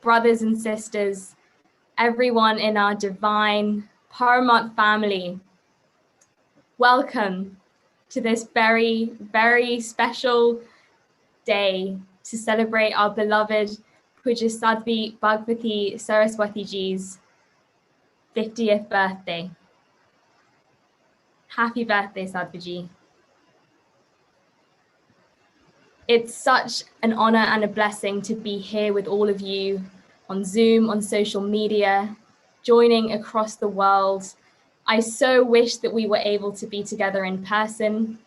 brothers and sisters, everyone in our divine Paramount family, welcome to this very, very special day to celebrate our beloved Pujya Sadhvi Bhagawatiji 50th birthday. Happy birthday, Sadhviji. It's such an honor and a blessing to be here with all of you on Zoom, on social media, joining across the world. I so wish that we were able to be together in person,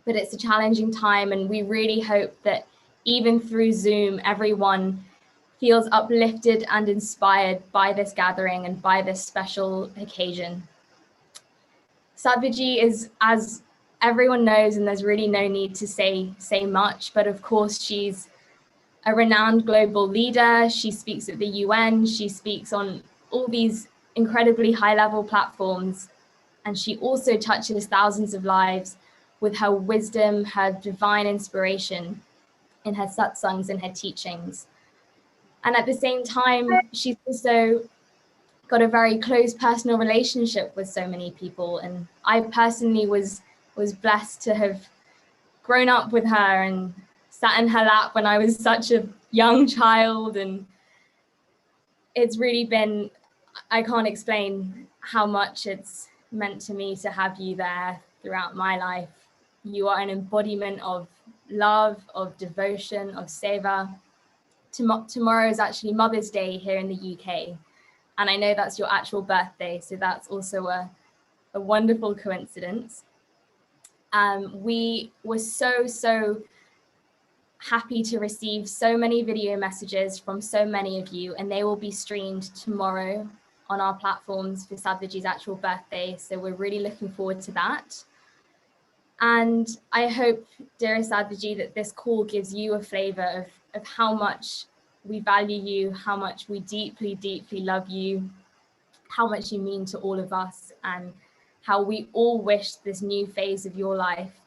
but it's a challenging time, and we really hope that even through Zoom, everyone feels uplifted and inspired by this gathering and by this special occasion. Sadhviji is, as everyone knows, and there's really no need to say much, but of course she's a renowned global leader. She speaks at the UN, she speaks on all these incredibly high-level platforms, and she also touches thousands of lives with her wisdom, her divine inspiration in her satsangs and her teachings. And at the same time, she's also got a very close personal relationship with so many people. And I personally was blessed to have grown up with her and sat in her lap when I was such a young child. And it's really been, I can't explain how much it's meant to me to have you there throughout my life. You are an embodiment of love, of devotion, of seva. Tomorrow is actually Mother's Day here in the UK. And I know that's your actual birthday, so that's also a wonderful coincidence. We were so happy to receive so many video messages from so many of you, and they will be streamed tomorrow on our platforms for Sadhviji's actual birthday. So we're really looking forward to that. And I hope, dearest Sadhviji, that this call gives you a flavor of how much we value you, how much we deeply, deeply love you, how much you mean to all of us, and how we all wish this new phase of your life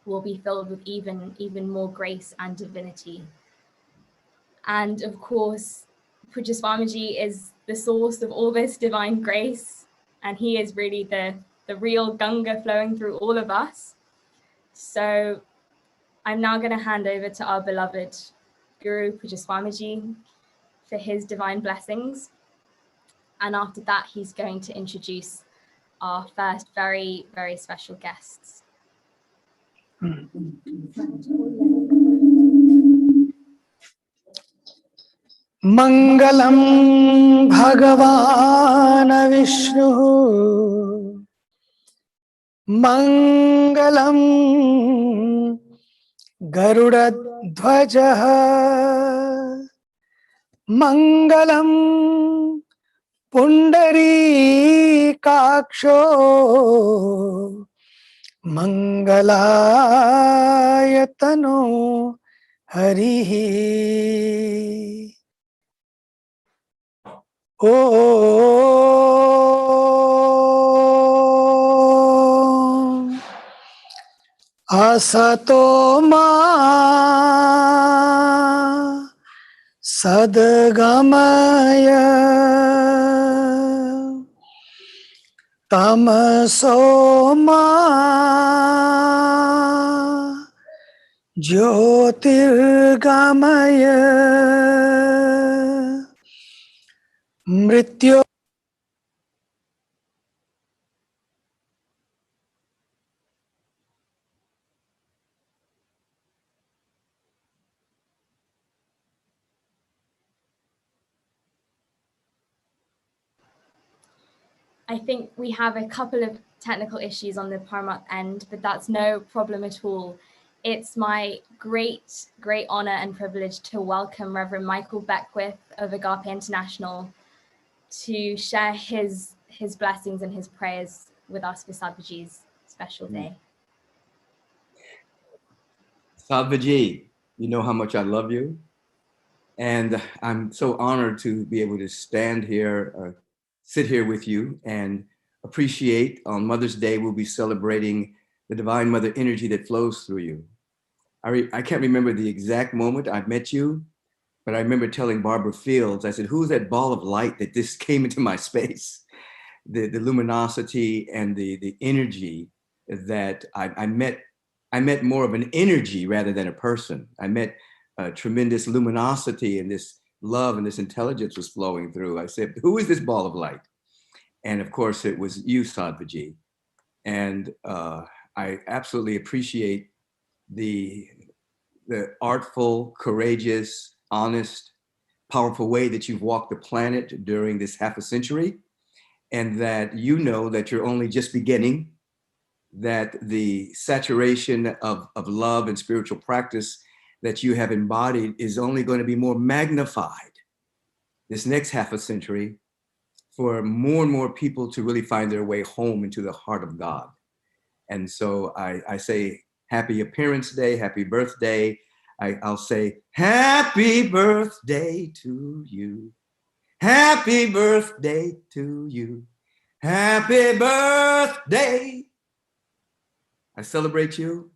will be filled with even more grace and divinity. And of course, Pujya Swamiji is the source of all this divine grace, and he is really the real Ganga flowing through all of us. So I'm now going to hand over to our beloved Guru Pujya Swamiji for his divine blessings. And after that, he's going to introduce our first very, very special guests. Mangalam Bhagavan Vishnu Mangalam Garudadhvaja Mangalam Pundari Kaksho Mangalayatano Harihi. Om Asato Ma Sadgamaya Tamaso Ma Jyotirgamaya Mrityo. I think we have a couple of technical issues on the Paramount end, but that's no problem at all. It's my great honor and privilege to welcome Reverend Michael Beckwith of Agape International to share his blessings and his prayers with us for Sadhviji's special day. Sadhviji, you know how much I love you. And I'm so honored to be able to stand here, sit here with you and appreciate. On Mother's Day, we'll be celebrating the Divine Mother energy that flows through you. I can't remember the exact moment I met you, But I remember telling Barbara Fields, I said, who's that ball of light that just came into my space? The luminosity and the energy that I met more of an energy rather than a person. I met a tremendous luminosity, and this love and this intelligence was flowing through. I said, who is this ball of light? And of course, it was you, Sadhviji. And I absolutely appreciate the artful, courageous, honest, powerful way that you've walked the planet during this half a century, and that you know that you're only just beginning, that the saturation of love and spiritual practice that you have embodied is only going to be more magnified this next half a century for more and more people to really find their way home into the heart of God. And so I say happy appearance day, happy birthday. I'll say happy birthday to you. Happy birthday to you. Happy birthday. I celebrate you.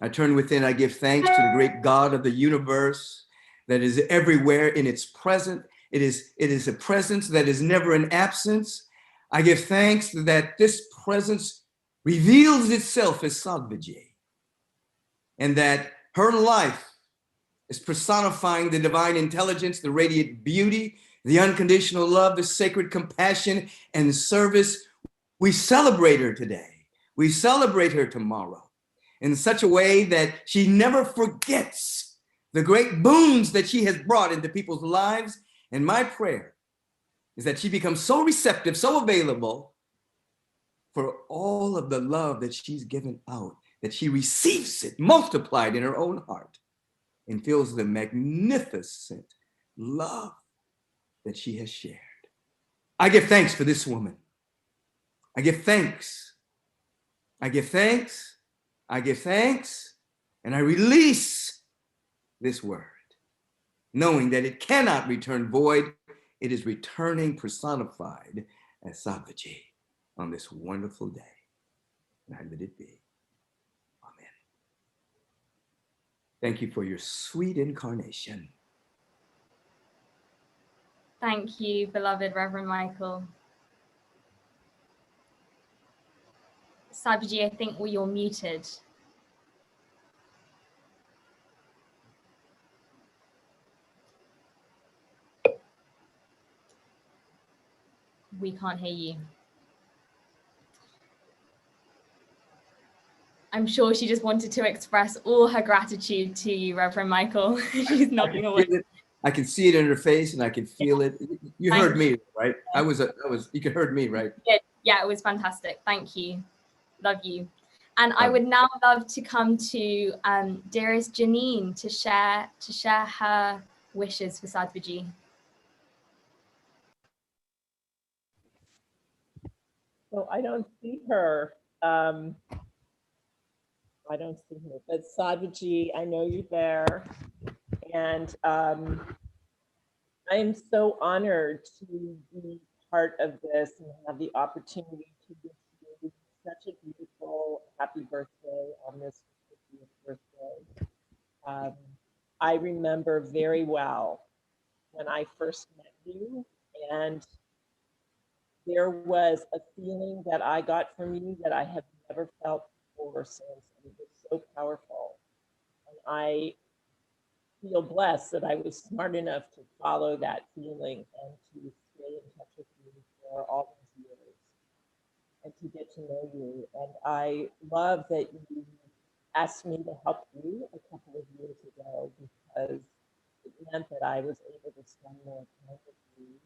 I turn within, I give thanks to the great God of the universe that is everywhere in its present. It is a presence that is never an absence. I give thanks that this presence reveals itself as Sadhviji, and that her life is personifying the divine intelligence, the radiant beauty, the unconditional love, the sacred compassion and service. We celebrate her today. We celebrate her tomorrow in such a way that she never forgets the great boons that she has brought into people's lives. And my prayer is that she becomes so receptive, so available for all of the love that she's given out, that she receives it multiplied in her own heart and feels the magnificent love that she has shared. I give thanks for this woman. I give thanks. I give thanks. I give thanks. And I release this word, knowing that it cannot return void. It is returning personified as Sadhviji on this wonderful day. And I let it be. Amen. Thank you for your sweet incarnation. Thank you, beloved Reverend Michael. Sadhviji, I think you're muted. We can't hear you. I'm sure she just wanted to express all her gratitude to you, Reverend Michael. She's nodding away. I can see it in her face and I can feel it. You heard me, right? You could heard me, right? Yeah, it was fantastic. Thank you. Love you. And I would now love to come to dearest Janine to share her wishes for Sadhviji. So I don't see her. I don't see her, but Sadhviji, I know you're there. And I am so honored to be part of this and have the opportunity to wish you such a beautiful happy birthday on this 50th birthday. I remember very well when I first met you, and there was a feeling that I got from you that I have never felt before or since. It was so powerful. And I feel blessed that I was smart enough to follow that feeling and to stay in touch with you for all these years and to get to know you. And I love that you asked me to help you a couple of years ago, because it meant that I was able to spend more time with you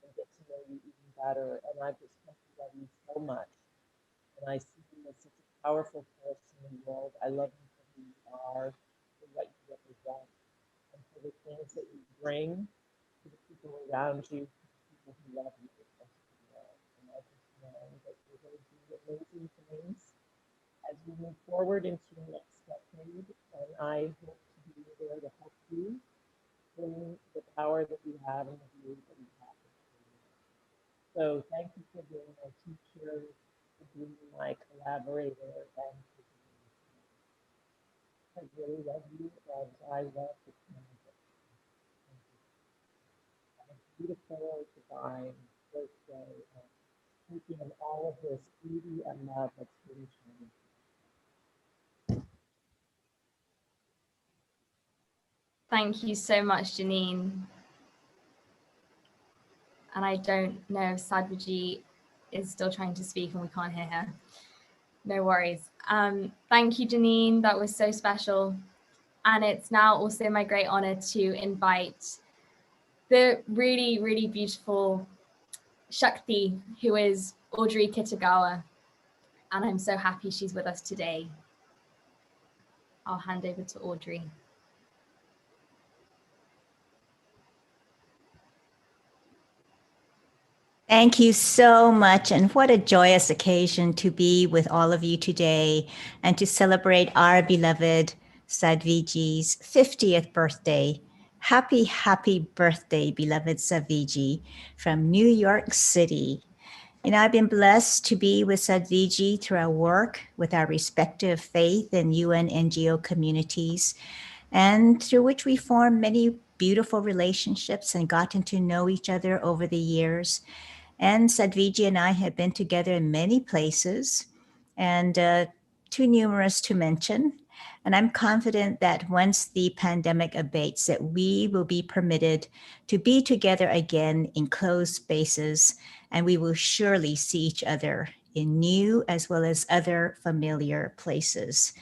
and get to know you even better. And I just love you so much. And I see you as such a powerful force in the world. I love you for who you are, for what you represent, and for the things that you bring to the people around you, to the people who love you. And I just know that you're going to do amazing things as we move forward into the next decade. And I hope to be there to help you bring the power that you have and the view that you have. So thank you for being my teacher, for being my collaborator, and for being I really love you, and I love the community. beautiful, divine birthday, and taking in all of this beauty and love that's really shining. Thank you so much, Janine. And I don't know if Sadhvi is still trying to speak and we can't hear her. No worries. Thank you, Janine. That was so special. And it's now also my great honor to invite the really, really beautiful Shakti, who is Audrey Kitagawa. And I'm so happy she's with us today. I'll hand over to Audrey. Thank you so much. And what a joyous occasion to be with all of you today and to celebrate our beloved Sadhviji's 50th birthday. Happy, happy birthday, beloved Sadhviji from New York City. You know, I've been blessed to be with Sadhviji through our work with our respective faith and UN NGO communities, and through which we formed many beautiful relationships and gotten to know each other over the years. And Sadhviji and I have been together in many places and too numerous to mention. And I'm confident that once the pandemic abates, that we will be permitted to be together again in closed spaces, and we will surely see each other in new as well as other familiar places.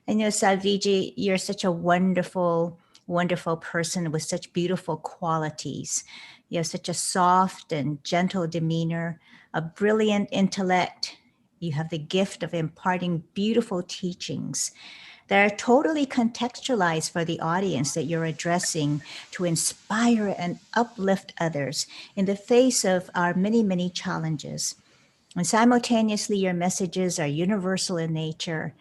And you know, Sadhviji, you're such a wonderful, wonderful person with such beautiful qualities. You have such a soft and gentle demeanor, a brilliant intellect. You have the gift of imparting beautiful teachings that are totally contextualized for the audience that you're addressing to inspire and uplift others in the face of our many, many challenges. And simultaneously, your messages are universal in nature.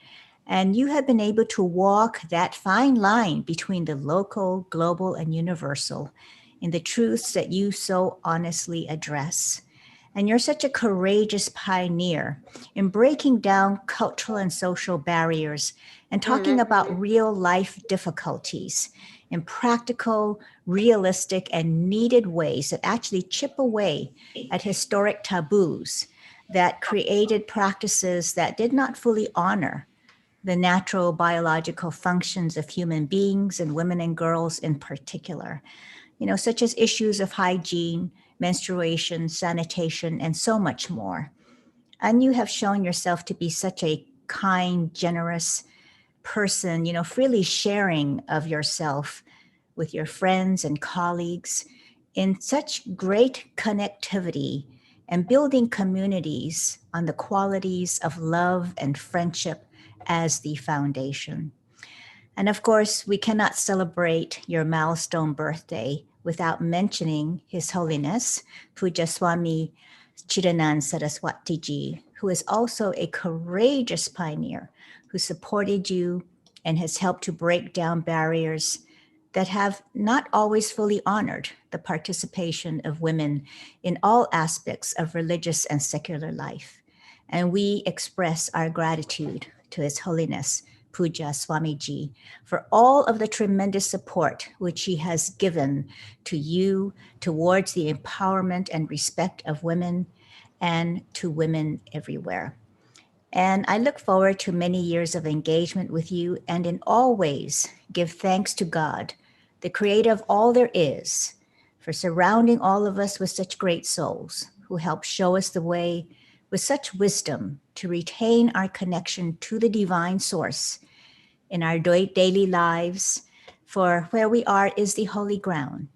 And you have been able to walk that fine line between the local, global, and universal in the truths that you so honestly address. And you're such a courageous pioneer in breaking down cultural and social barriers and talking about real life difficulties in practical, realistic, and needed ways that actually chip away at historic taboos that created practices that did not fully honor the natural biological functions of human beings and women and girls in particular, you know, such as issues of hygiene, menstruation, sanitation, and so much more. And you have shown yourself to be such a kind, generous person, you know, freely sharing of yourself with your friends and colleagues in such great connectivity and building communities on the qualities of love and friendship as the foundation. And of course, we cannot celebrate your milestone birthday without mentioning His Holiness, Pujya Swami Chidanand Saraswatiji, who is also a courageous pioneer who supported you and has helped to break down barriers that have not always fully honored the participation of women in all aspects of religious and secular life. And we express our gratitude to His Holiness, Pujya Swamiji, for all of the tremendous support which he has given to you towards the empowerment and respect of women and to women everywhere. And I look forward to many years of engagement with you and in all ways give thanks to God, the creator of all there is, for surrounding all of us with such great souls who help show us the way with such wisdom to retain our connection to the divine source in our daily lives, for where we are is the holy ground,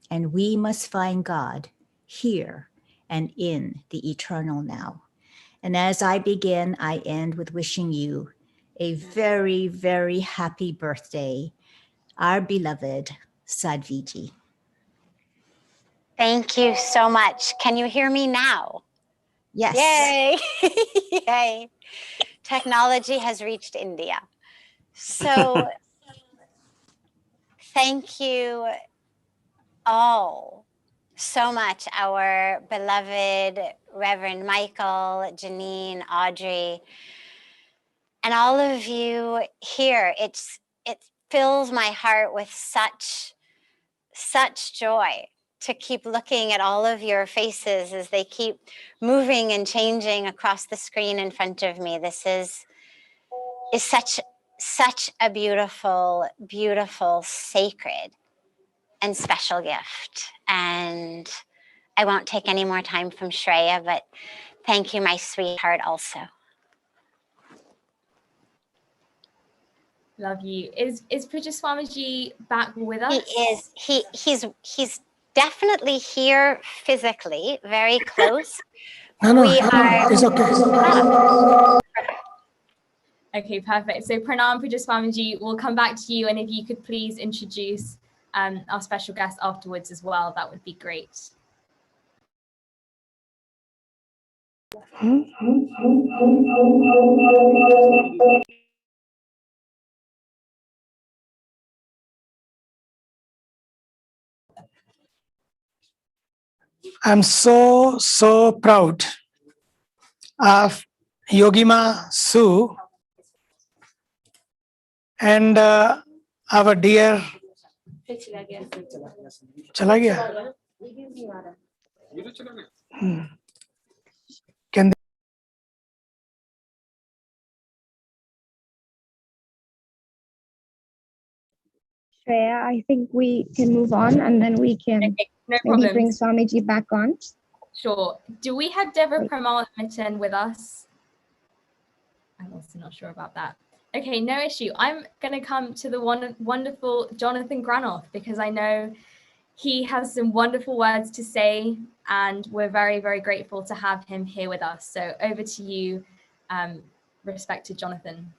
and we must find God here and in the eternal now. And as I begin, I end with wishing you a very, very happy birthday, our beloved Sadhviji. Thank you so much. Can you hear me now? Yes. Yay. Yay. Technology has reached India. So thank you all so much, our beloved Reverend Michael, Janine, Audrey, and all of you here. It fills my heart with such joy to keep looking at all of your faces as they keep moving and changing across the screen in front of me. This is such a beautiful, beautiful, sacred and special gift. And I won't take any more time from Shreya, but thank you, my sweetheart, also. Love you. Is Pujya Swamiji back with us? He is. He's definitely here physically, very close. No, it's okay. Okay, perfect. So Pranam Pujya Swamiji, we'll come back to you, and if you could please introduce our special guest afterwards as well, that would be great. I'm so proud of Yogima Sue and our dear. Chala gaya? Can Shreya, I think we can move on and then we can Okay, no maybe problem. bring Swamiji back on. Sure. Do we have Deborah Pramal Mitten with us? I'm also not sure about that. Okay, no issue. I'm going to come to the wonderful Jonathan Granoff, because I know he has some wonderful words to say, and we're very, very grateful to have him here with us. So over to you, respected Jonathan.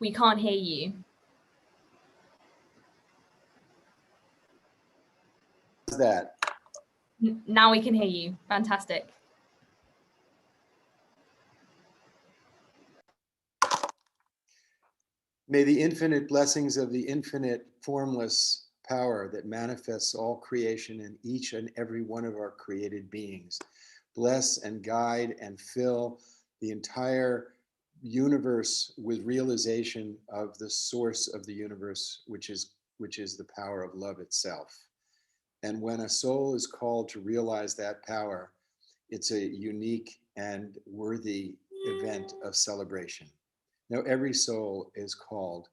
We can't hear you. That. Now we can hear you. Fantastic. May the infinite blessings of the infinite formless power that manifests all creation in each and every one of our created beings bless and guide and fill the entire universe with realization of the source of the universe, which is the power of love itself. And when a soul is called to realize that power, it's a unique and worthy event of celebration. Now, every soul is called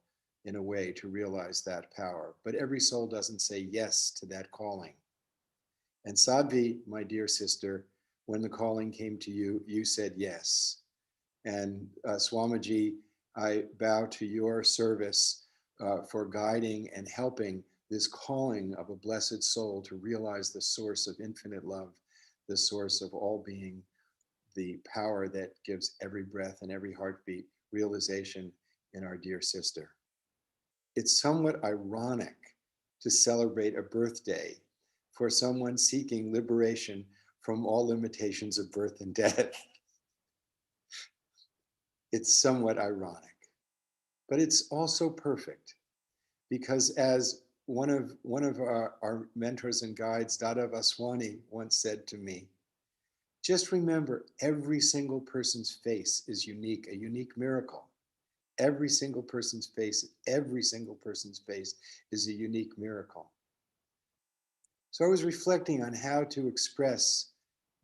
in a way to realize that power, but every soul doesn't say yes to that calling. And Sadhvi, my dear sister, when the calling came to you, you said yes. And Swamiji, I bow to your service for guiding and helping this calling of a blessed soul to realize the source of infinite love, the source of all being, the power that gives every breath and every heartbeat realization in our dear sister. It's somewhat ironic to celebrate a birthday for someone seeking liberation from all limitations of birth and death. It's somewhat ironic, but it's also perfect, because as one of our mentors and guides, Dada Vaswani, once said to me, just remember, every single person's face is unique, a unique miracle. Every single person's face is a unique miracle. So I was reflecting on how to express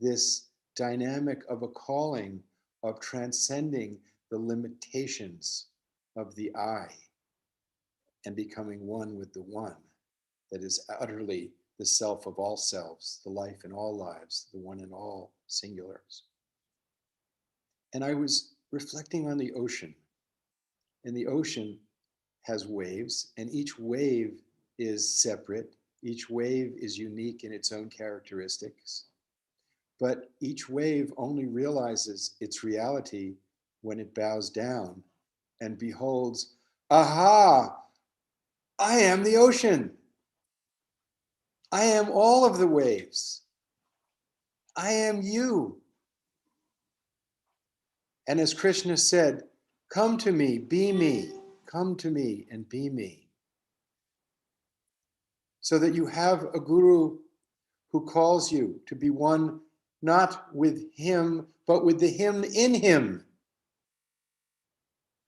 this dynamic of a calling of transcending the limitations of the I and becoming one with the one that is utterly the self of all selves, the life in all lives, the one in all singulars. And I was reflecting on the ocean. And the ocean has waves, and each wave is separate. Each wave is unique in its own characteristics. But each wave only realizes its reality when it bows down and beholds, aha, I am the ocean. I am all of the waves. I am you. And as Krishna said, come to me, be me. Come to me and be me. So that you have a guru who calls you to be one not with him, but with the him in him,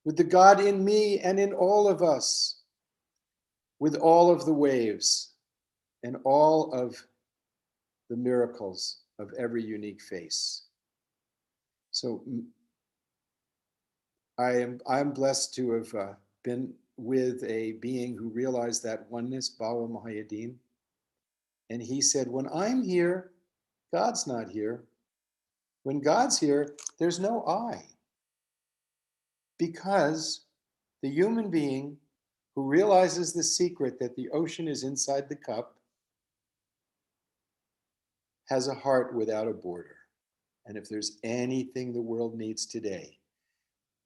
with the God in me and in all of us, with all of the waves and all of the miracles of every unique face. So I'm blessed to have been with a being who realized that oneness, Bawa Mahayadim. And he said, when I'm here, God's not here. When God's here, there's no I. Because the human being who realizes the secret that the ocean is inside the cup has a heart without a border. And if there's anything the world needs today,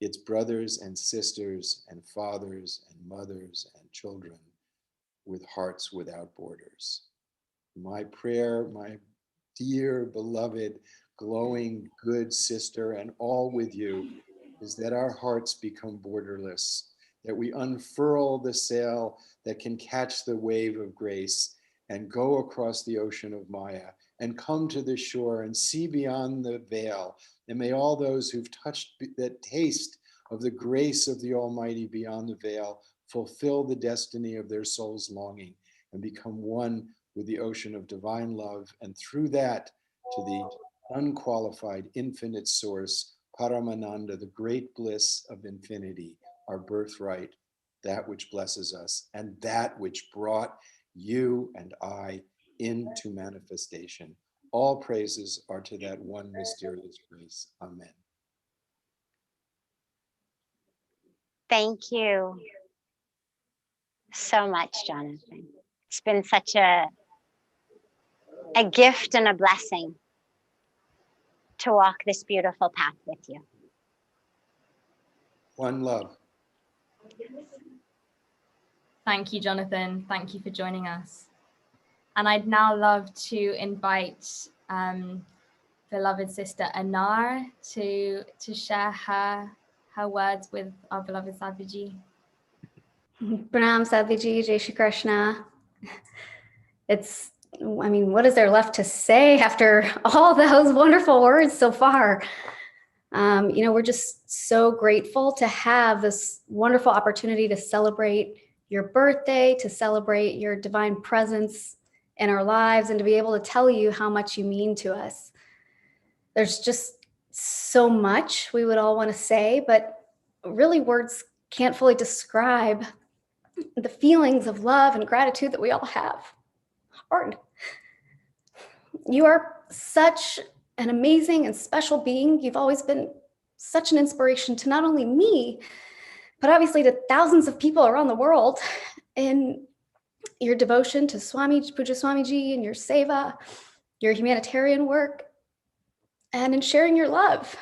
it's brothers and sisters and fathers and mothers and children with hearts without borders. My prayer, my dear, beloved, glowing, good sister, and all with you, is that our hearts become borderless, that we unfurl the sail that can catch the wave of grace and go across the ocean of Maya and come to the shore and see beyond the veil. And may all those who've touched that taste of the grace of the Almighty beyond the veil fulfill the destiny of their soul's longing and become one with the ocean of divine love, and through that to the unqualified infinite source, Paramananda, the great bliss of infinity, our birthright, that which blesses us, and that which brought you and I into manifestation. All praises are to that one mysterious grace. Amen. Thank you so much, Jonathan. It's been such a gift and a blessing to walk this beautiful path with you. One love. Thank you, Jonathan. Thank you for joining us. And I'd now love to invite beloved sister Anar to share her words with our beloved Sadhviji. Pranam Sadhviji, Jai Shri Krishna. What is there left to say after all those wonderful words so far? We're just so grateful to have this wonderful opportunity to celebrate your birthday, to celebrate your divine presence in our lives, and to be able to tell you how much you mean to us. There's just so much we would all want to say, but really words can't fully describe the feelings of love and gratitude that we all have. Hard. You are such an amazing and special being. You've always been such an inspiration to not only me, but obviously to thousands of people around the world in your devotion to Pujya Swamiji, and your seva, your humanitarian work, and in sharing your love.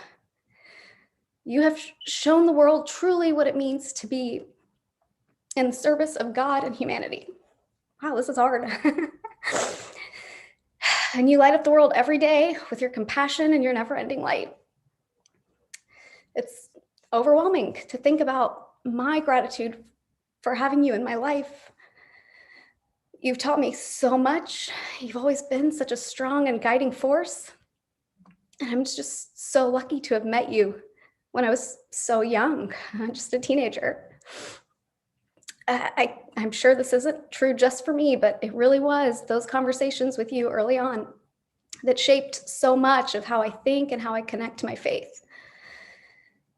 You have shown the world truly what it means to be in service of God and humanity. Wow, this is hard. And you light up the world every day with your compassion and your never-ending light. It's overwhelming to think about my gratitude for having you in my life. You've taught me so much. You've always been such a strong and guiding force. And I'm just so lucky to have met you when I was so young, just a teenager. I'm sure this isn't true just for me, but it really was those conversations with you early on that shaped so much of how I think and how I connect to my faith.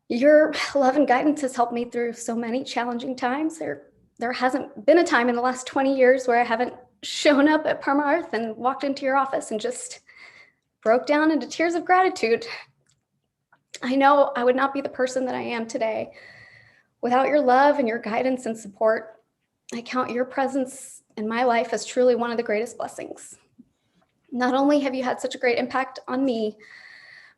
Your love and guidance has helped me through so many challenging times. There hasn't been a time in the last 20 years where I haven't shown up at Parmarth and walked into your office and just broke down into tears of gratitude. I know I would not be the person that I am today without your love and your guidance and support. I count your presence in my life as truly one of the greatest blessings. Not only have you had such a great impact on me,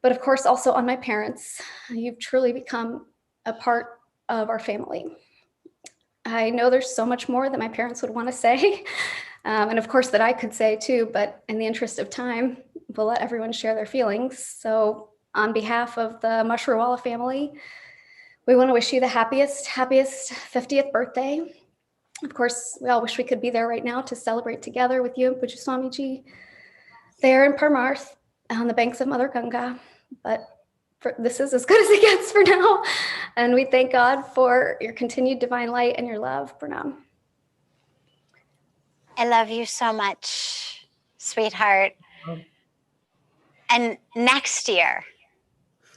but of course also on my parents. You've truly become a part of our family. I know there's so much more that my parents would want to say, and of course that I could say too, but in the interest of time, we'll let everyone share their feelings. So on behalf of the Mashruwala family, we want to wish you the happiest 50th birthday. Of course, we all wish we could be there right now to celebrate together with you and Pujya Swamiji there in Parmarth. on the banks of Mother Ganga, but this is as good as it gets for now. And we thank God for your continued divine light and your love, Pranam. I love you so much, sweetheart. And next year,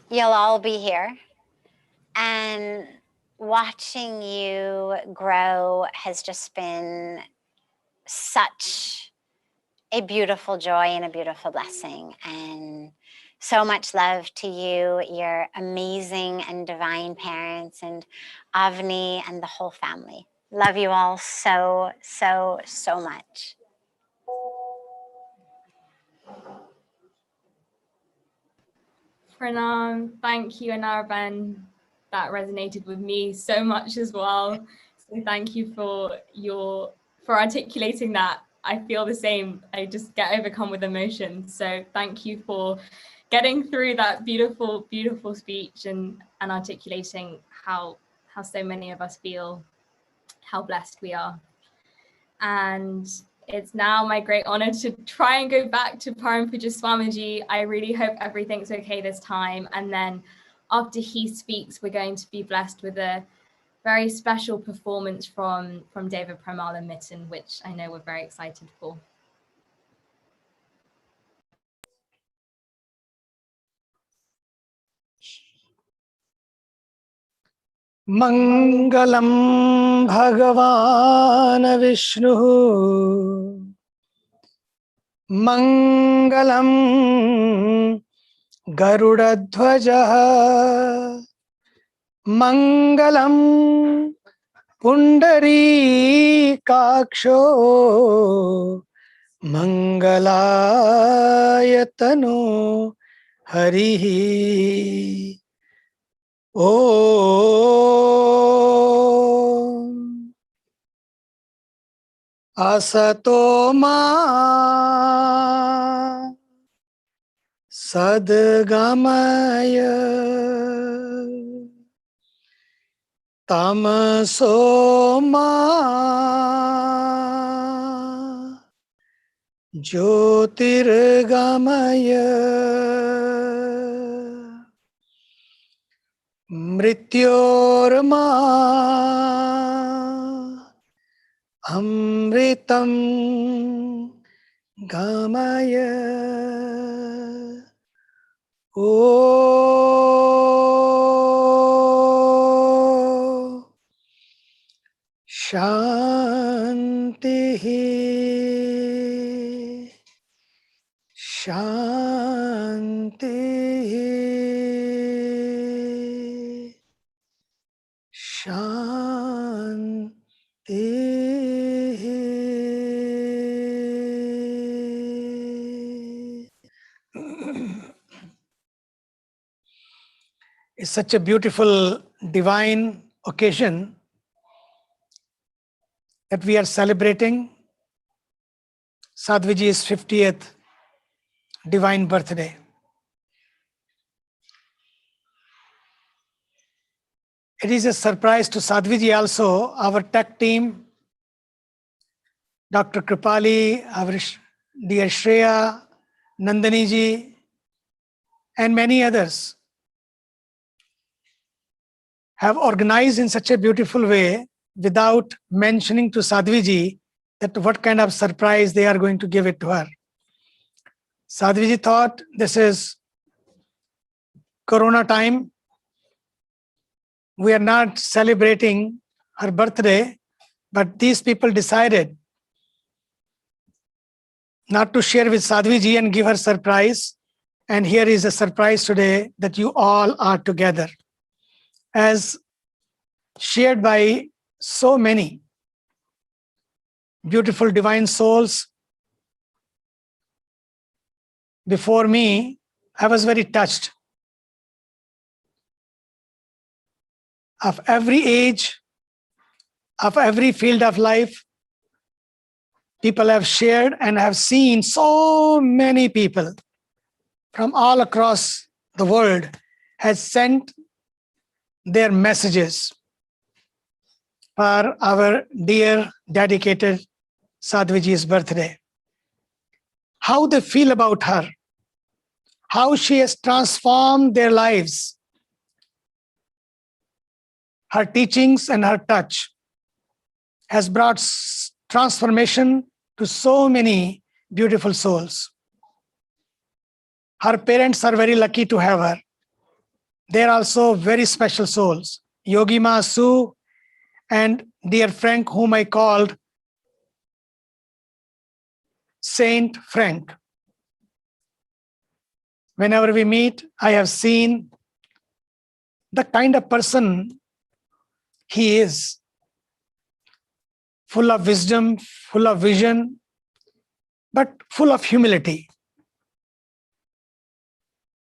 you'll all be here. And watching you grow has just been such a beautiful joy and a beautiful blessing. And so much love to you, your amazing and divine parents, and Avni and the whole family. Love you all so, so, so much. Pranam, thank you, Anaraban. That resonated with me so much as well. So thank you for articulating that. I feel the same. I just get overcome with emotion. So thank you for getting through that beautiful, beautiful speech and articulating how so many of us feel, how blessed we are. And it's now my great honor to try and go back to Param Pujya Swamiji. I really hope everything's okay this time. And then after he speaks, we're going to be blessed with a very special performance from David Premal and Mitten, which I know we're very excited for. Mangalam Bhagavan Vishnu Mangalam Garudadhwaja Mangalam Pundari Kaksho Mangalayatano Harihi Om Asato Ma Sadgamaya Tamaso Ma Jyotirgamaya Mrityorma Amritam Gamaya O Shanti Shanti Shanti. It's such a beautiful divine occasion that we are celebrating Sadhviji's 50th divine birthday. It is a surprise to Sadhviji also, our tech team, Dr. Kripali, our dear Shreya, Nandani ji, and many others have organized in such a beautiful way without mentioning to Sadhviji that what kind of surprise they are going to give it to her. Sadhviji thought this is Corona time. We are not celebrating her birthday, but these people decided not to share with Sadhviji and give her surprise. And here is a surprise today that you all are together. As shared by so many beautiful divine souls before me, I was very touched. Of every age, of every field of life, people have shared and have seen so many people from all across the world has sent their messages for our dear dedicated Sadhviji's birthday. How they feel about her, how she has transformed their lives. Her teachings and her touch has brought transformation to so many beautiful souls. Her parents are very lucky to have her. They are also very special souls. Yogi Ma Su and dear Frank, whom I called Saint Frank. Whenever we meet, I have seen the kind of person he is. Full of wisdom, full of vision, but full of humility.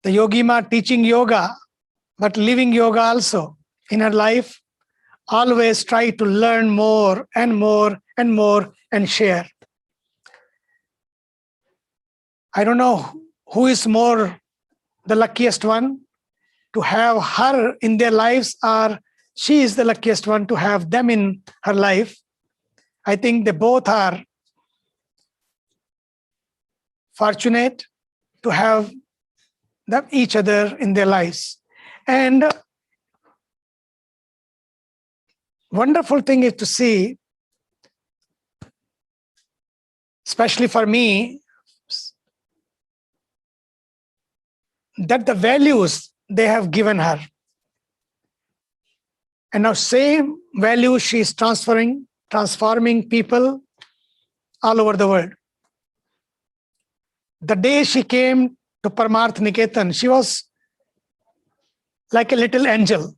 The Yogi Ma teaching yoga, but living yoga also in her life, always try to learn more and more and more and share. I don't know who is more the luckiest one to have her in their lives, or she is the luckiest one to have them in her life. I think they both are fortunate to have them, each other in their lives. And wonderful thing is to see, especially for me, that the values they have given her. And now same values she is transforming people all over the world. The day she came to Paramarth Niketan, she was like a little angel.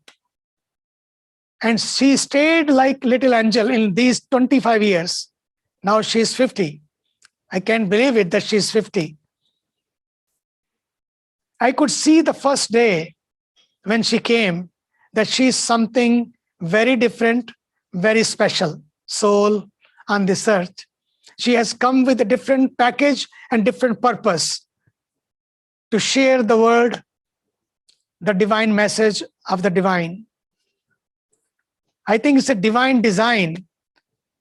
And she stayed like little angel in these 25 years. Now she's 50. I can't believe it that she's 50. I could see the first day when she came that she's something very different, very special soul on this earth. She has come with a different package and different purpose to share the world, the divine message of the divine. I think it's a divine design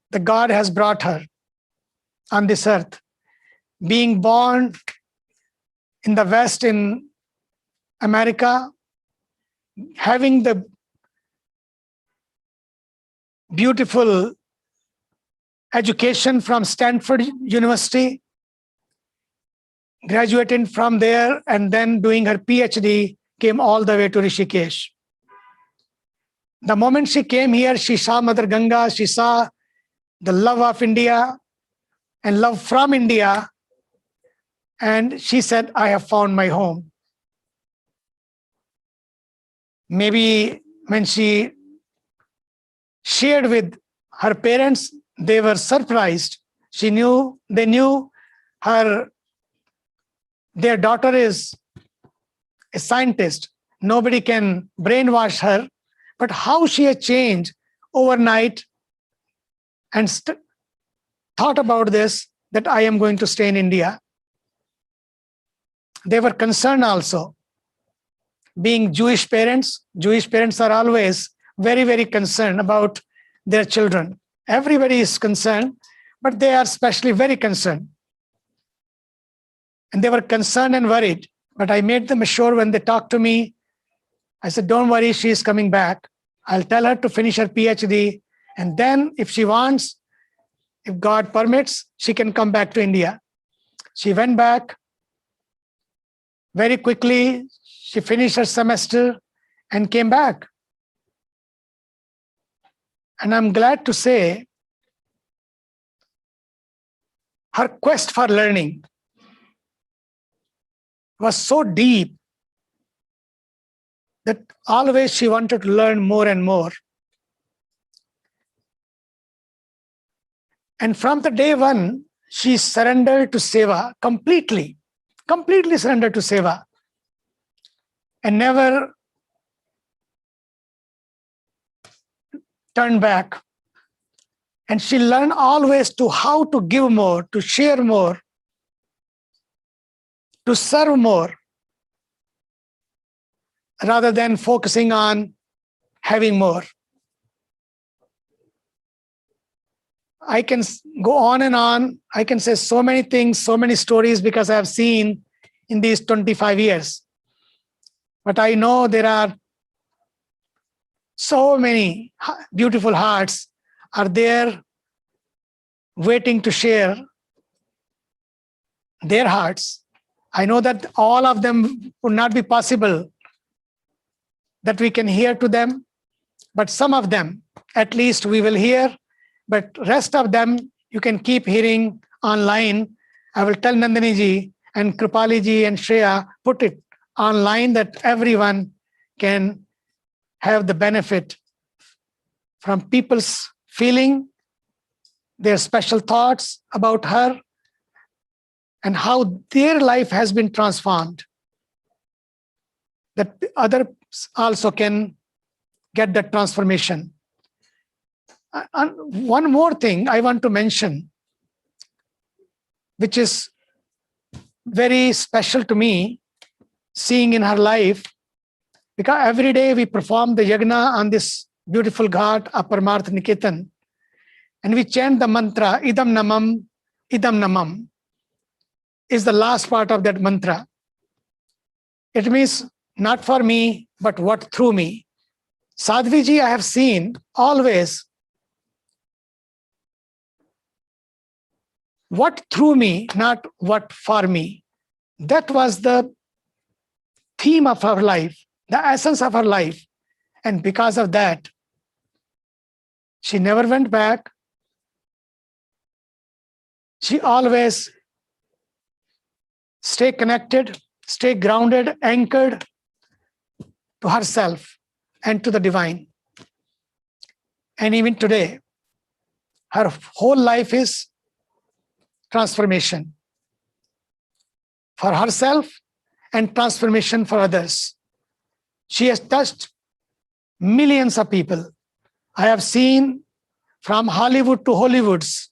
that God has brought her on this earth. Being born in the West, in America, having the beautiful education from Stanford University, graduating from there, and then doing her PhD, came all the way to Rishikesh. The moment she came here, she saw Mother Ganga, she saw the love of India and love from India, and she said, I have found my home. Maybe when she shared with her parents, they were surprised. They knew their daughter is a scientist. Nobody can brainwash her, but how she had changed overnight and thought about this, that I am going to stay in India. They were concerned also. Being Jewish parents are always very, very concerned about their children. Everybody is concerned, but they are especially very concerned. And they were concerned and worried, but I made them assure when they talked to me. I said, don't worry, she is coming back. I'll tell her to finish her PhD. And then if she wants, if God permits, she can come back to India. She went back very quickly. She finished her semester and came back. And I'm glad to say her quest for learning was so deep that always she wanted to learn more and more. And from the day one, she surrendered to Seva completely surrendered to Seva, and never turned back. And she learned always to how to give more, to share more, to serve more, rather than focusing on having more. I can go on and on. I can say so many things, so many stories, because I have seen in these 25 years. But I know there are so many beautiful hearts are there waiting to share their hearts. I know that all of them would not be possible that we can hear to them, but some of them at least we will hear, but rest of them you can keep hearing online. I will tell Nandini ji and Kripali ji and Shreya, put it online that everyone can have the benefit from people's feeling, their special thoughts about her, and how their life has been transformed, that others also can get that transformation. And one more thing I want to mention, which is very special to me, seeing in her life, because every day we perform the yagna on this beautiful ghat of Paramarth Niketan, and we chant the mantra, idam namam, is the last part of that mantra. It means not for me, but what through me. Sadhvi ji, I have seen always what through me, not what for me. That was the theme of her life, the essence of her life. And because of that, she never went back. She always stayed connected, stayed grounded, anchored to herself and to the divine. And even today, her whole life is transformation for herself and transformation for others. She has touched millions of people. I have seen from Hollywood to Hollywoods,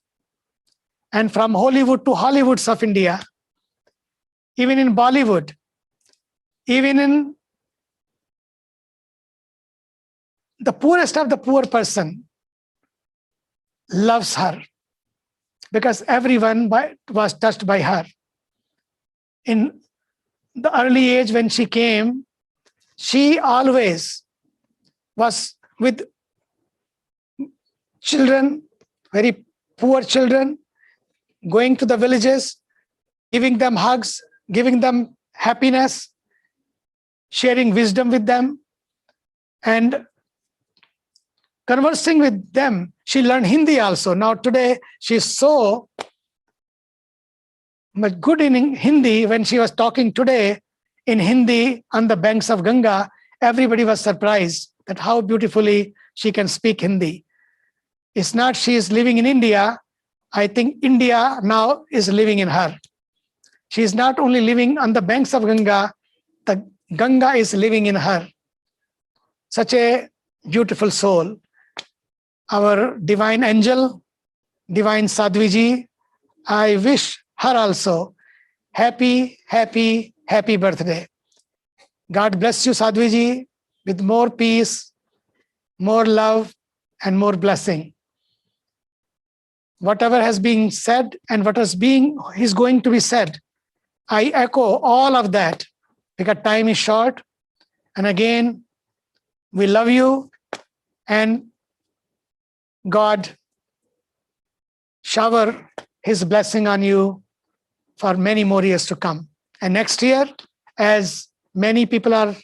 and from Hollywood to Hollywoods of India, even in Bollywood, even in the poorest of the poor person loves her, because everyone was touched by her. In the early age when she came, she always was with children, very poor children, going to the villages, giving them hugs, giving them happiness, sharing wisdom with them, and conversing with them. She learned Hindi also. Now today, she's so much good in Hindi. When she was talking today in Hindi on the banks of Ganga, everybody was surprised that how beautifully she can speak Hindi. It's not she is living in India. I think India now is living in her. She is not only living on the banks of Ganga, the Ganga is living in her. Such a beautiful soul. Our divine angel, divine Sadhvi ji, I wish her also happy, happy, happy birthday. God bless you, Sadhvi ji, with more peace, more love, and more blessing. Whatever has been said and what is going to be said, I echo all of that because time is short. And again, we love you, and God shower his blessing on you for many more years to come. And next year, as many people are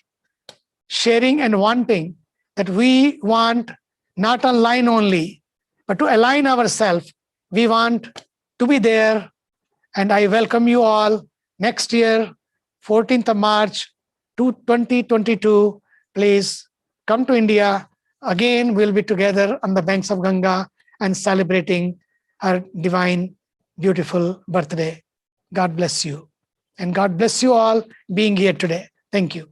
sharing and wanting, that we want not online only, but to align ourselves. We want to be there. And I welcome you all next year, 14th of March, 2022. Please come to India. Again, we'll be together on the banks of Ganga and celebrating her divine, beautiful birthday. God bless you. And God bless you all being here today. Thank you.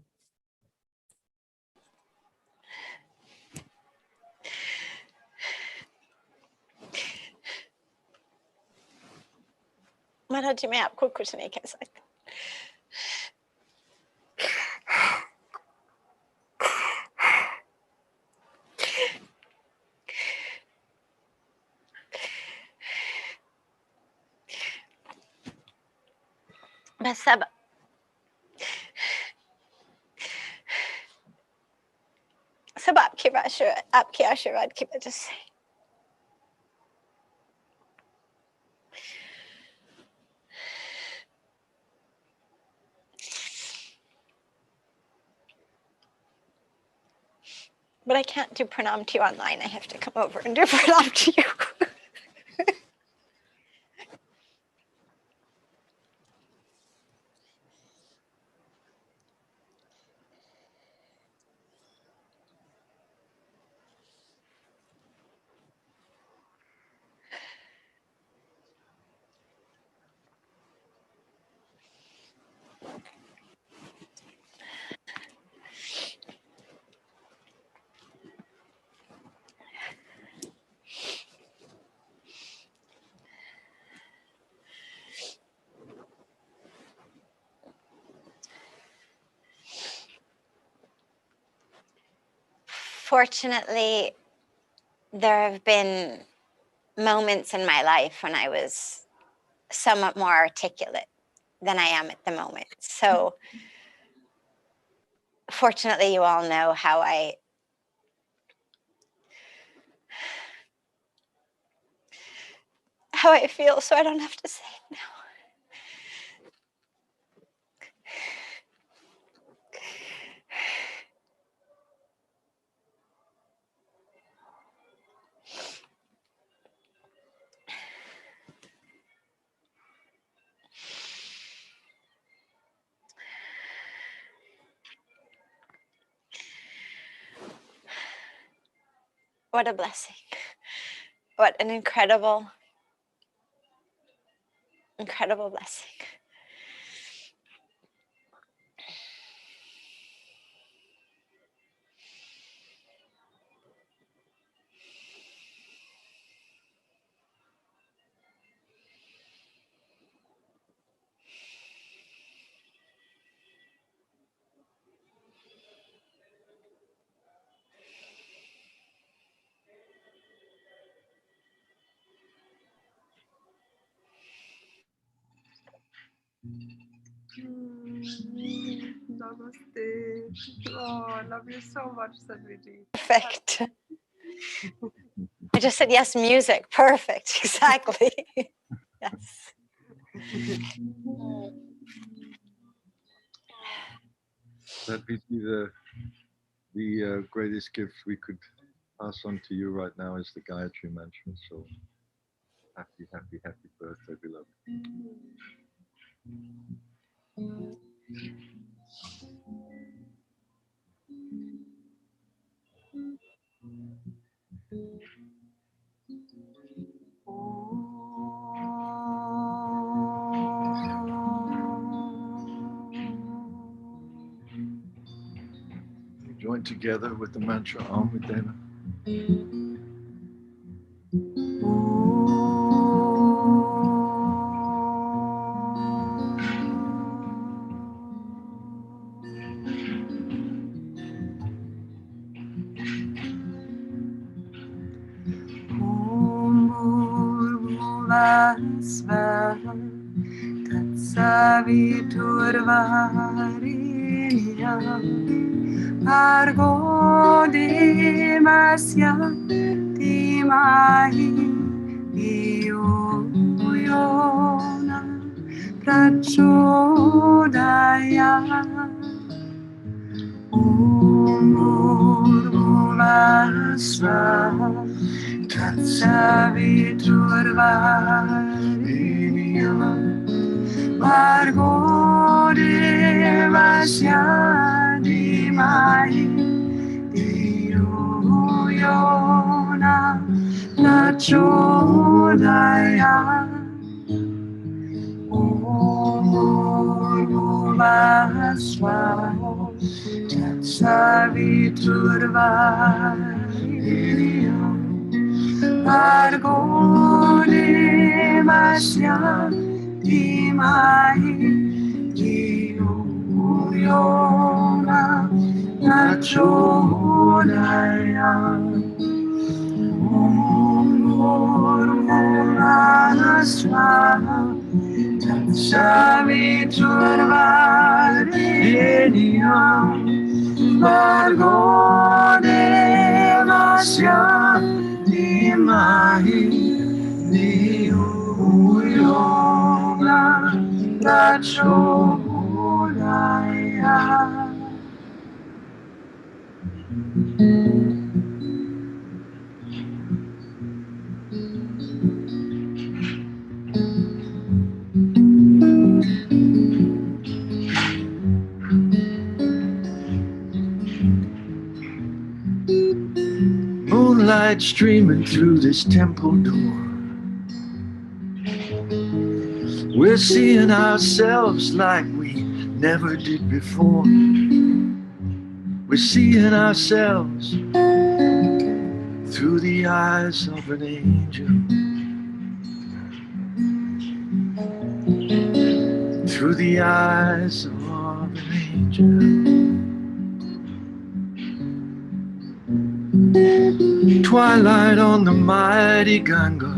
महाराज जी मैं आपको कुछ नहीं कह सकती. बस सब सब आपके आशीर्वाद की वजह से। But I can't do pranam to you online. I have to come over and do pranam to you. Fortunately, there have been moments in my life when I was somewhat more articulate than I am at the moment. So fortunately, you all know how I feel, so I don't have to say it now. What a blessing. What an incredible, incredible blessing. Namaste. Oh, I love you so much, Sadhvi. Perfect. I just said yes, music. Perfect. Exactly. Yes. Sadhvi, the greatest gift we could pass on to you right now is the Gayatri Mantra. So happy, happy, happy birthday, beloved. Join together with the mantra Om Videna. Argo demasya timahi yona prachodaya Bhuvasva Tatsaviturvarenyam Bhargo devasya dhimahi Dhiyo yona prachodayat Om Bhuvasva Tatsaviturvarenyam Bhargo devasya dhimahi Dhiyo yona prachodayat Om Bhuvasva Tatsaviturvarenyam Vargo devasya dhimahi dhiyo yona prachodaya. Moonlight streaming through this temple door. We're seeing ourselves like we never did before. We're seeing ourselves through the eyes of an angel. Through the eyes of an angel. Twilight on the mighty Ganga.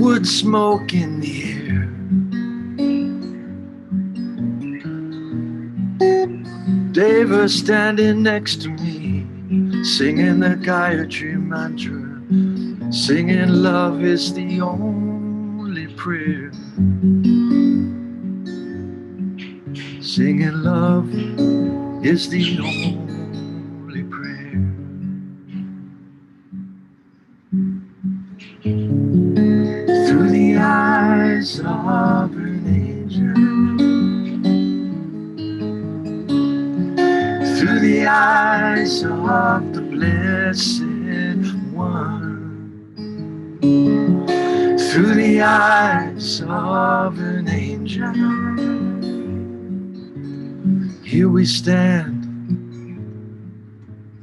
Wood smoke in the air. Deva standing next to me, singing the Gayatri mantra, singing love is the only prayer. Singing love is the only prayer. Through the eyes of an angel. Through the eyes of the blessed one. Through the eyes of an angel. Here we stand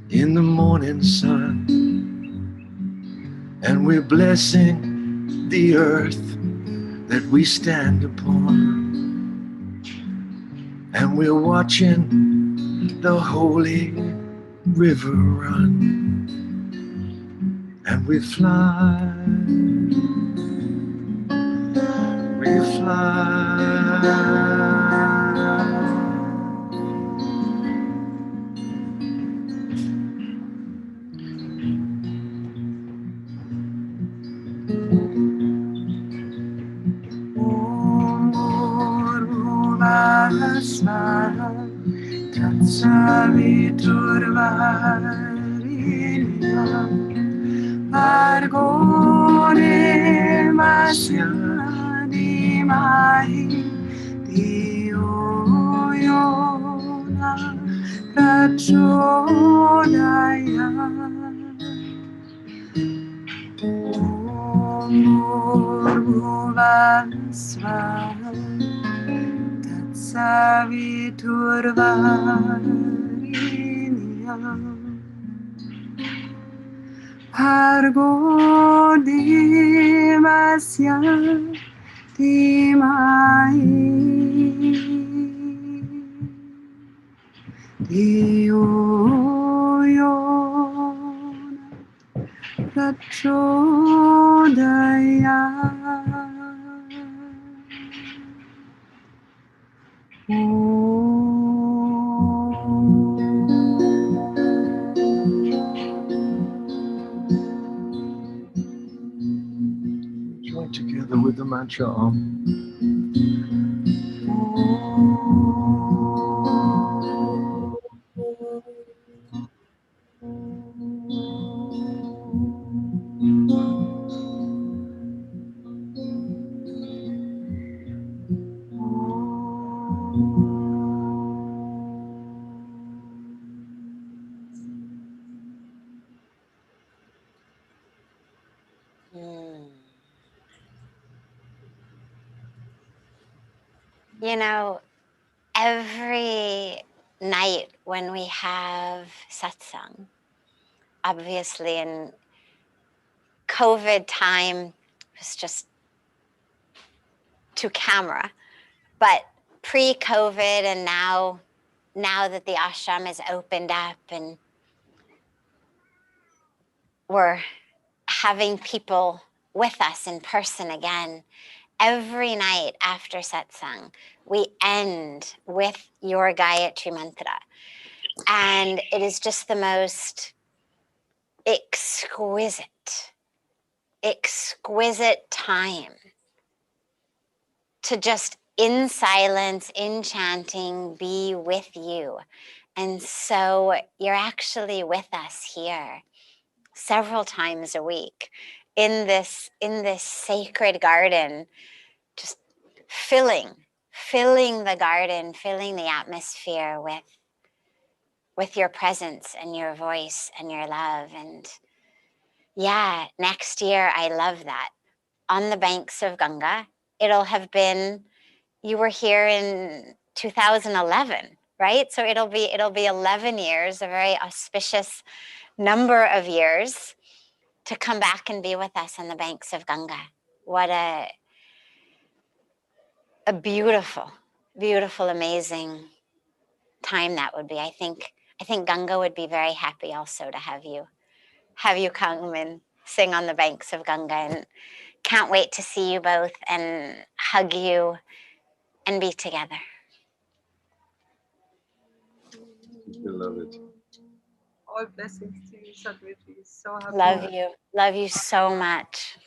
in the morning sun, and we're blessing the earth that we stand upon, and we're watching the holy river run, and we fly, we fly. Tatsaviturvarenyam Vargo devasya dhimahi dhiyo yona prachodaya. Om Bhurvuvasvaha Tatsaviturvarenyam Bhargo devasya dhimahi dhiyo yona prachodaya. Join together with the mantra Om. You know, every night when we have satsang, obviously in COVID time, it was just to camera, but pre-COVID and now that the ashram is opened up and we're having people with us in person again, every night after satsang, we end with your Gayatri mantra. And it is just the most exquisite time to just in silence, in chanting, be with you. And so you're actually with us here several times a week in this sacred garden, just filling the garden, filling the atmosphere with your presence and your voice and your love. And yeah, next year, I love that. On the banks of Ganga, it'll have been, you were here in 2011, right? So it'll be 11 years, a very auspicious number of years to come back and be with us on the banks of Ganga. What a beautiful, beautiful, amazing time that would be. I think Ganga would be very happy also to have you come and sing on the banks of Ganga, and can't wait to see you both and hug you and be together. Beloved. All blessings to you, Sadhviji. So happy. Love you so much.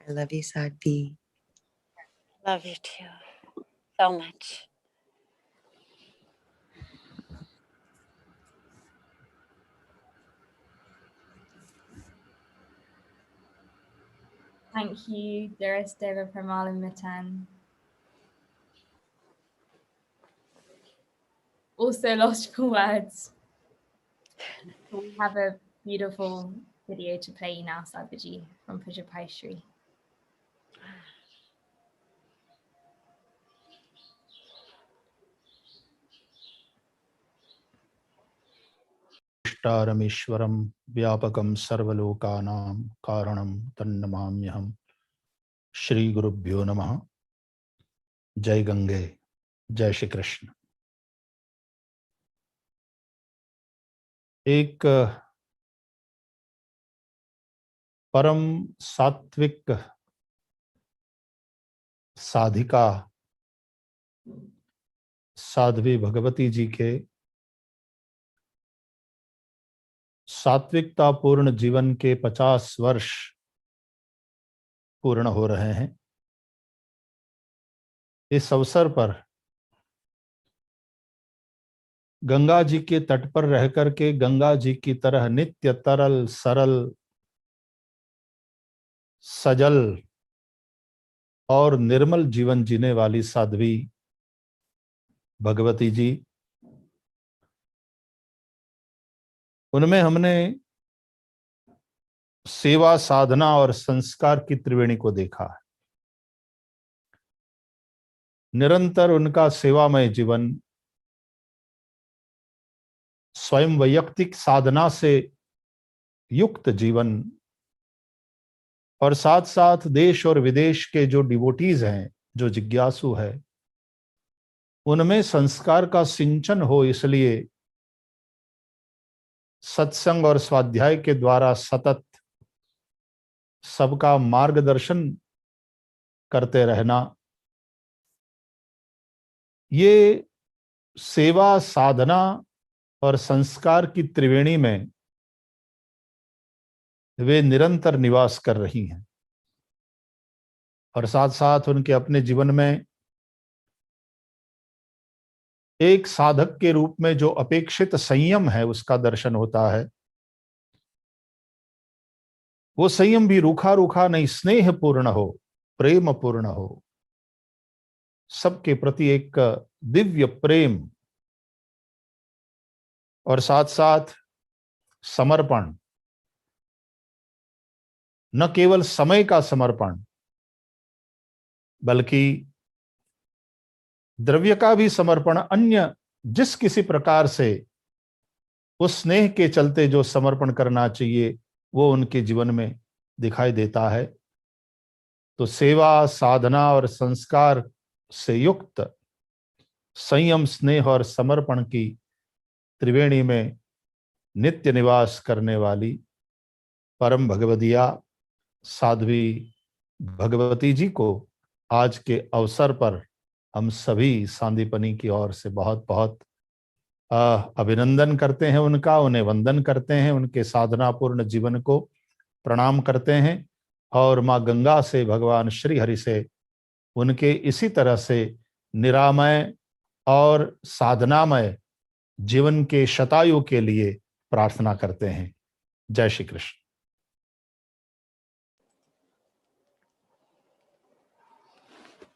I love you, Sadhvi. Love you too, so much. Thank you, dearest Deva Premalin. Also lost for words. We have a beautiful video to play you now, Sadhviji, from Pujya Paishri. इष्टारमीश्वरं व्यापकं सर्वलोकानां कारणं तन्नमाम्यहं। श्री गुरुभ्यो नमः। जय गंगे, जय श्री कृष्ण। एक परम सात्विक साधिका साध्वी भगवती जी के सात्विकता पूर्ण जीवन के 50 वर्ष पूर्ण हो रहे हैं। इस अवसर पर गंगा जी के तट पर रह करके गंगा जी की तरह नित्य तरल सरल सजल और निर्मल जीवन जीने वाली साध्वी भगवती जी, उनमें हमने सेवा, साधना और संस्कार की त्रिवेणी को देखा है। निरंतर उनका सेवामय जीवन, स्वयं वैयक्तिक साधना से युक्त जीवन और साथ साथ देश और विदेश के जो डिवोटीज हैं, जो जिज्ञासु है, उनमें संस्कार का सिंचन हो, इसलिए सत्संग और स्वाध्याय के द्वारा सतत सबका मार्गदर्शन करते रहना, ये सेवा, साधना और संस्कार की त्रिवेणी में वे निरंतर निवास कर रही हैं। और साथ साथ उनके अपने जीवन में एक साधक के रूप में जो अपेक्षित संयम है, उसका दर्शन होता है। वो संयम भी रूखा रूखा नहीं, स्नेह पूर्ण हो, प्रेम पूर्ण हो, सबके प्रति एक दिव्य प्रेम और साथ साथ समर्पण, न केवल समय का समर्पण बल्कि द्रव्य का भी समर्पण, अन्य जिस किसी प्रकार से उस स्नेह के चलते जो समर्पण करना चाहिए वो उनके जीवन में दिखाई देता है। तो सेवा, साधना और संस्कार से युक्त संयम, स्नेह और समर्पण की त्रिवेणी में नित्य निवास करने वाली परम भगवदिया साध्वी भगवती जी को आज के अवसर पर हम सभी सांदीपनी की ओर से बहुत बहुत अभिनंदन करते हैं उनका, उन्हें वंदन करते हैं, उनके साधनापूर्ण जीवन को प्रणाम करते हैं और माँ गंगा से, भगवान श्री हरि से उनके इसी तरह से निरामय और साधनामय जीवन के शतायु के लिए प्रार्थना करते हैं। जय श्री कृष्ण।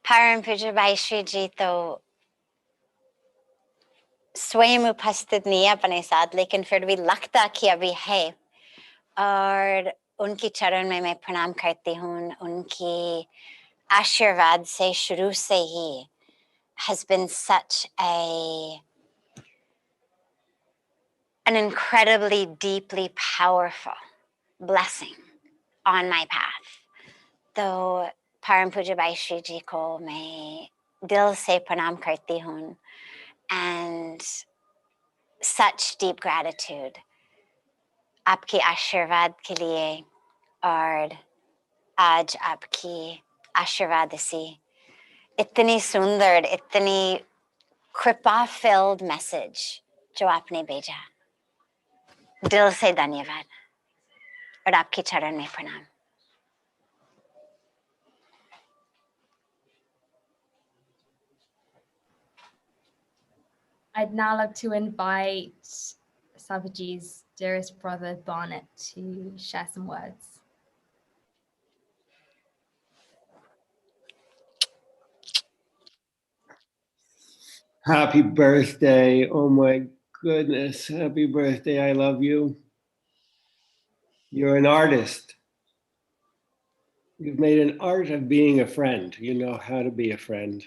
परम पूज्य भाई श्री जी तो स्वयं उपस्थित नहीं है अपने साथ, लेकिन फिर भी लगता कि अभी है, और उनके चरण में मैं प्रणाम करती हूँ। उनके आशीर्वाद से शुरू से ही has been such an incredibly deeply powerful blessing on my path. तो परम पूज्य भाई श्री जी को मैं दिल से प्रणाम करती हूँ, and such deep gratitude आपके आशीर्वाद के लिए, और आज आपकी आशीर्वाद से इतनी सुंदर, इतनी कृपा filled मैसेज जो आपने भेजा, दिल से धन्यवाद और आपके चरण में प्रणाम। I'd now like to invite Savaji's dearest brother Barnett to share some words. Happy birthday. Oh my goodness. Happy birthday. I love you. You're an artist. You've made an art of being a friend. You know how to be a friend.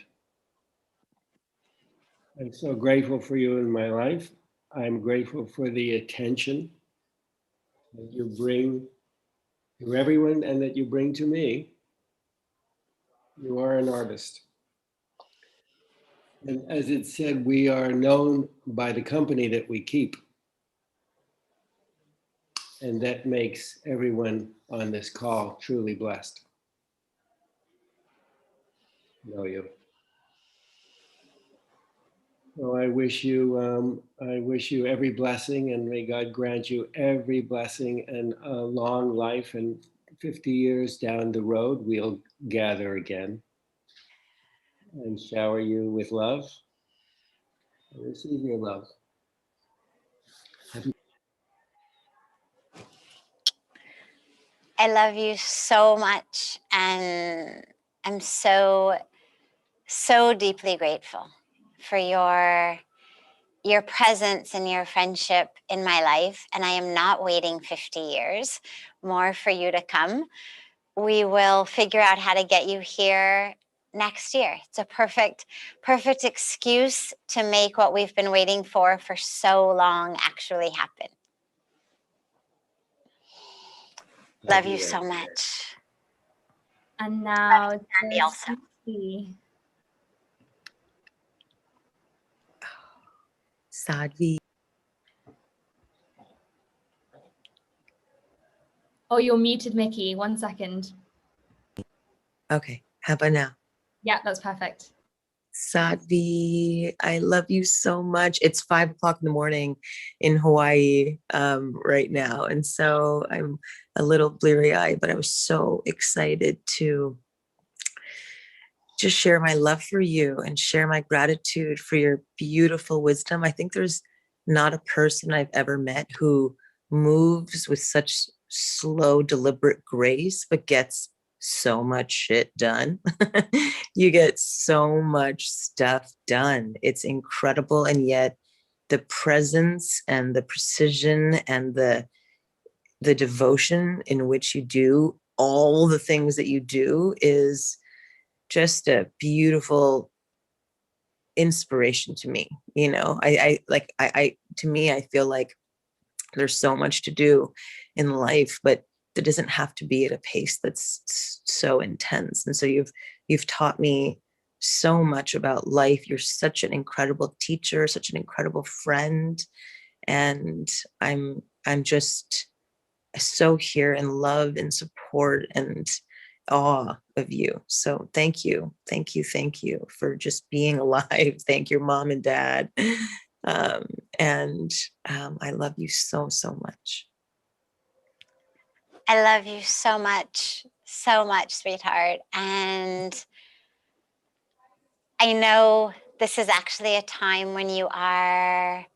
I'm so grateful for you in my life. I'm grateful for the attention that you bring to everyone and that you bring to me. You are an artist. And as it said, we are known by the company that we keep. And that makes everyone on this call truly blessed. Know you. So I wish you every blessing, and may God grant you every blessing and a long life. And 50 years down the road, we'll gather again and shower you with love and receive your love. I love you so much, and I'm so deeply grateful for your presence and your friendship in my life. And I am not waiting 50 years more for you to come. We will figure out how to get you here next year. It's a perfect excuse to make what we've been waiting for so long actually happen. Love you so much. And now, Sandy also. Sadhvi. Oh, you're muted, Mickey. 1 second. Okay, how about now? Yeah, that's perfect. Sadhvi, I love you so much. It's 5 o'clock in the morning in Hawaii right now. And so I'm a little bleary-eyed, but I was so excited to just share my love for you and share my gratitude for your beautiful wisdom. I think there's not a person I've ever met who moves with such slow, deliberate grace, but gets so much shit done. You get so much stuff done. It's incredible. And yet the presence and the precision and the devotion in which you do all the things that you do is just a beautiful inspiration to me. You know, to me, I feel like there's so much to do in life, but that doesn't have to be at a pace that's so intense. And so you've taught me so much about life. You're such an incredible teacher, such an incredible friend. And I'm just so here in love and support and awe of you. So thank you for just being alive. Thank your mom and dad. I love you so much. I love you so much, sweetheart. And I know this is actually a time when you are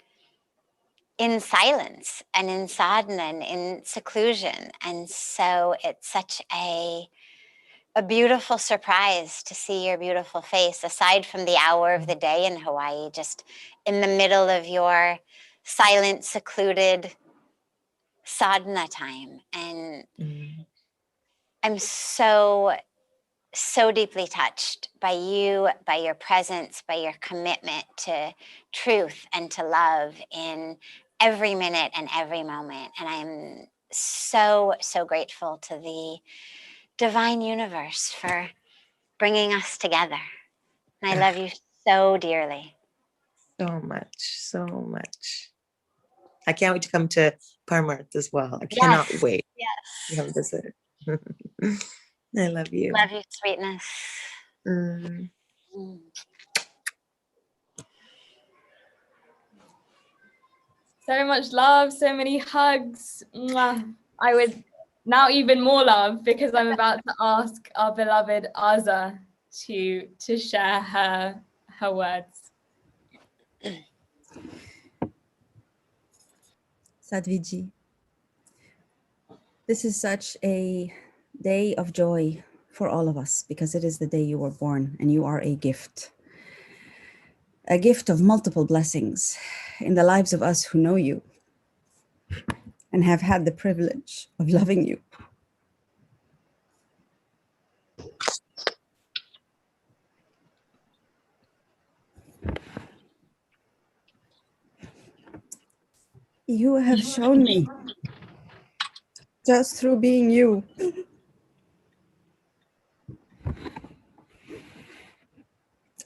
in silence and in sadhana and in seclusion. And so it's such a beautiful surprise to see your beautiful face, aside from the hour of the day in Hawaii, just in the middle of your silent, secluded sadhana time. And I'm so deeply touched by you, by your presence, by your commitment to truth and to love in every minute and every moment. And I'm so grateful to the divine universe for bringing us together. And I love you so dearly. So much. I can't wait to come to Parmarth as well. I cannot wait. Yes. To come visit. I love you. Love you, sweetness. So much love, so many hugs. Mwah. I would now even more love, because I'm about to ask our beloved Aza to share her words. Sadhviji, this is such a day of joy for all of us, because it is the day you were born, and you are a gift of multiple blessings in the lives of us who know you and have had the privilege of loving you. You have shown me, just through being you,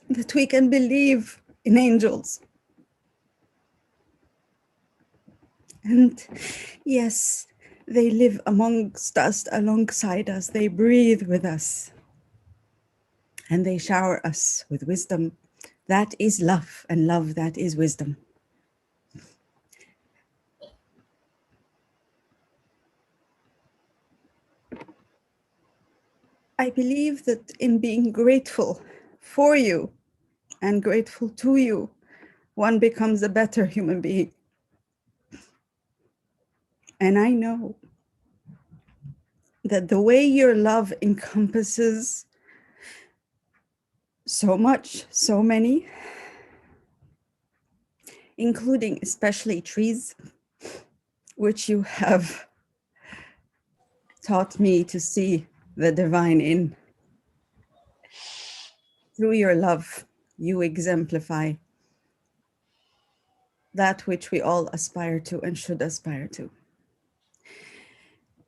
that we can believe in angels. And yes, they live amongst us, alongside us. They breathe with us. And they shower us with wisdom. That is love, and love, that is wisdom. I believe that in being grateful for you and grateful to you, one becomes a better human being. And I know that the way your love encompasses so much, so many, including especially trees, which you have taught me to see the divine in. Through your love, you exemplify that which we all aspire to and should aspire to.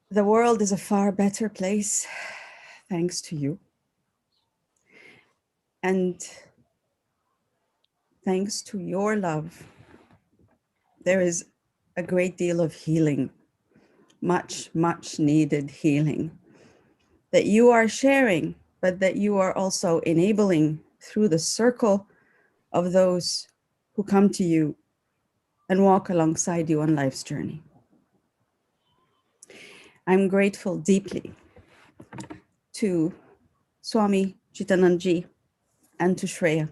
The world is a far better place thanks to you. And thanks to your love, there is a great deal of healing, much needed healing that you are sharing, but that you are also enabling through the circle of those who come to you and walk alongside you on life's journey. I'm grateful deeply to Swami Chitananji and to Shreya.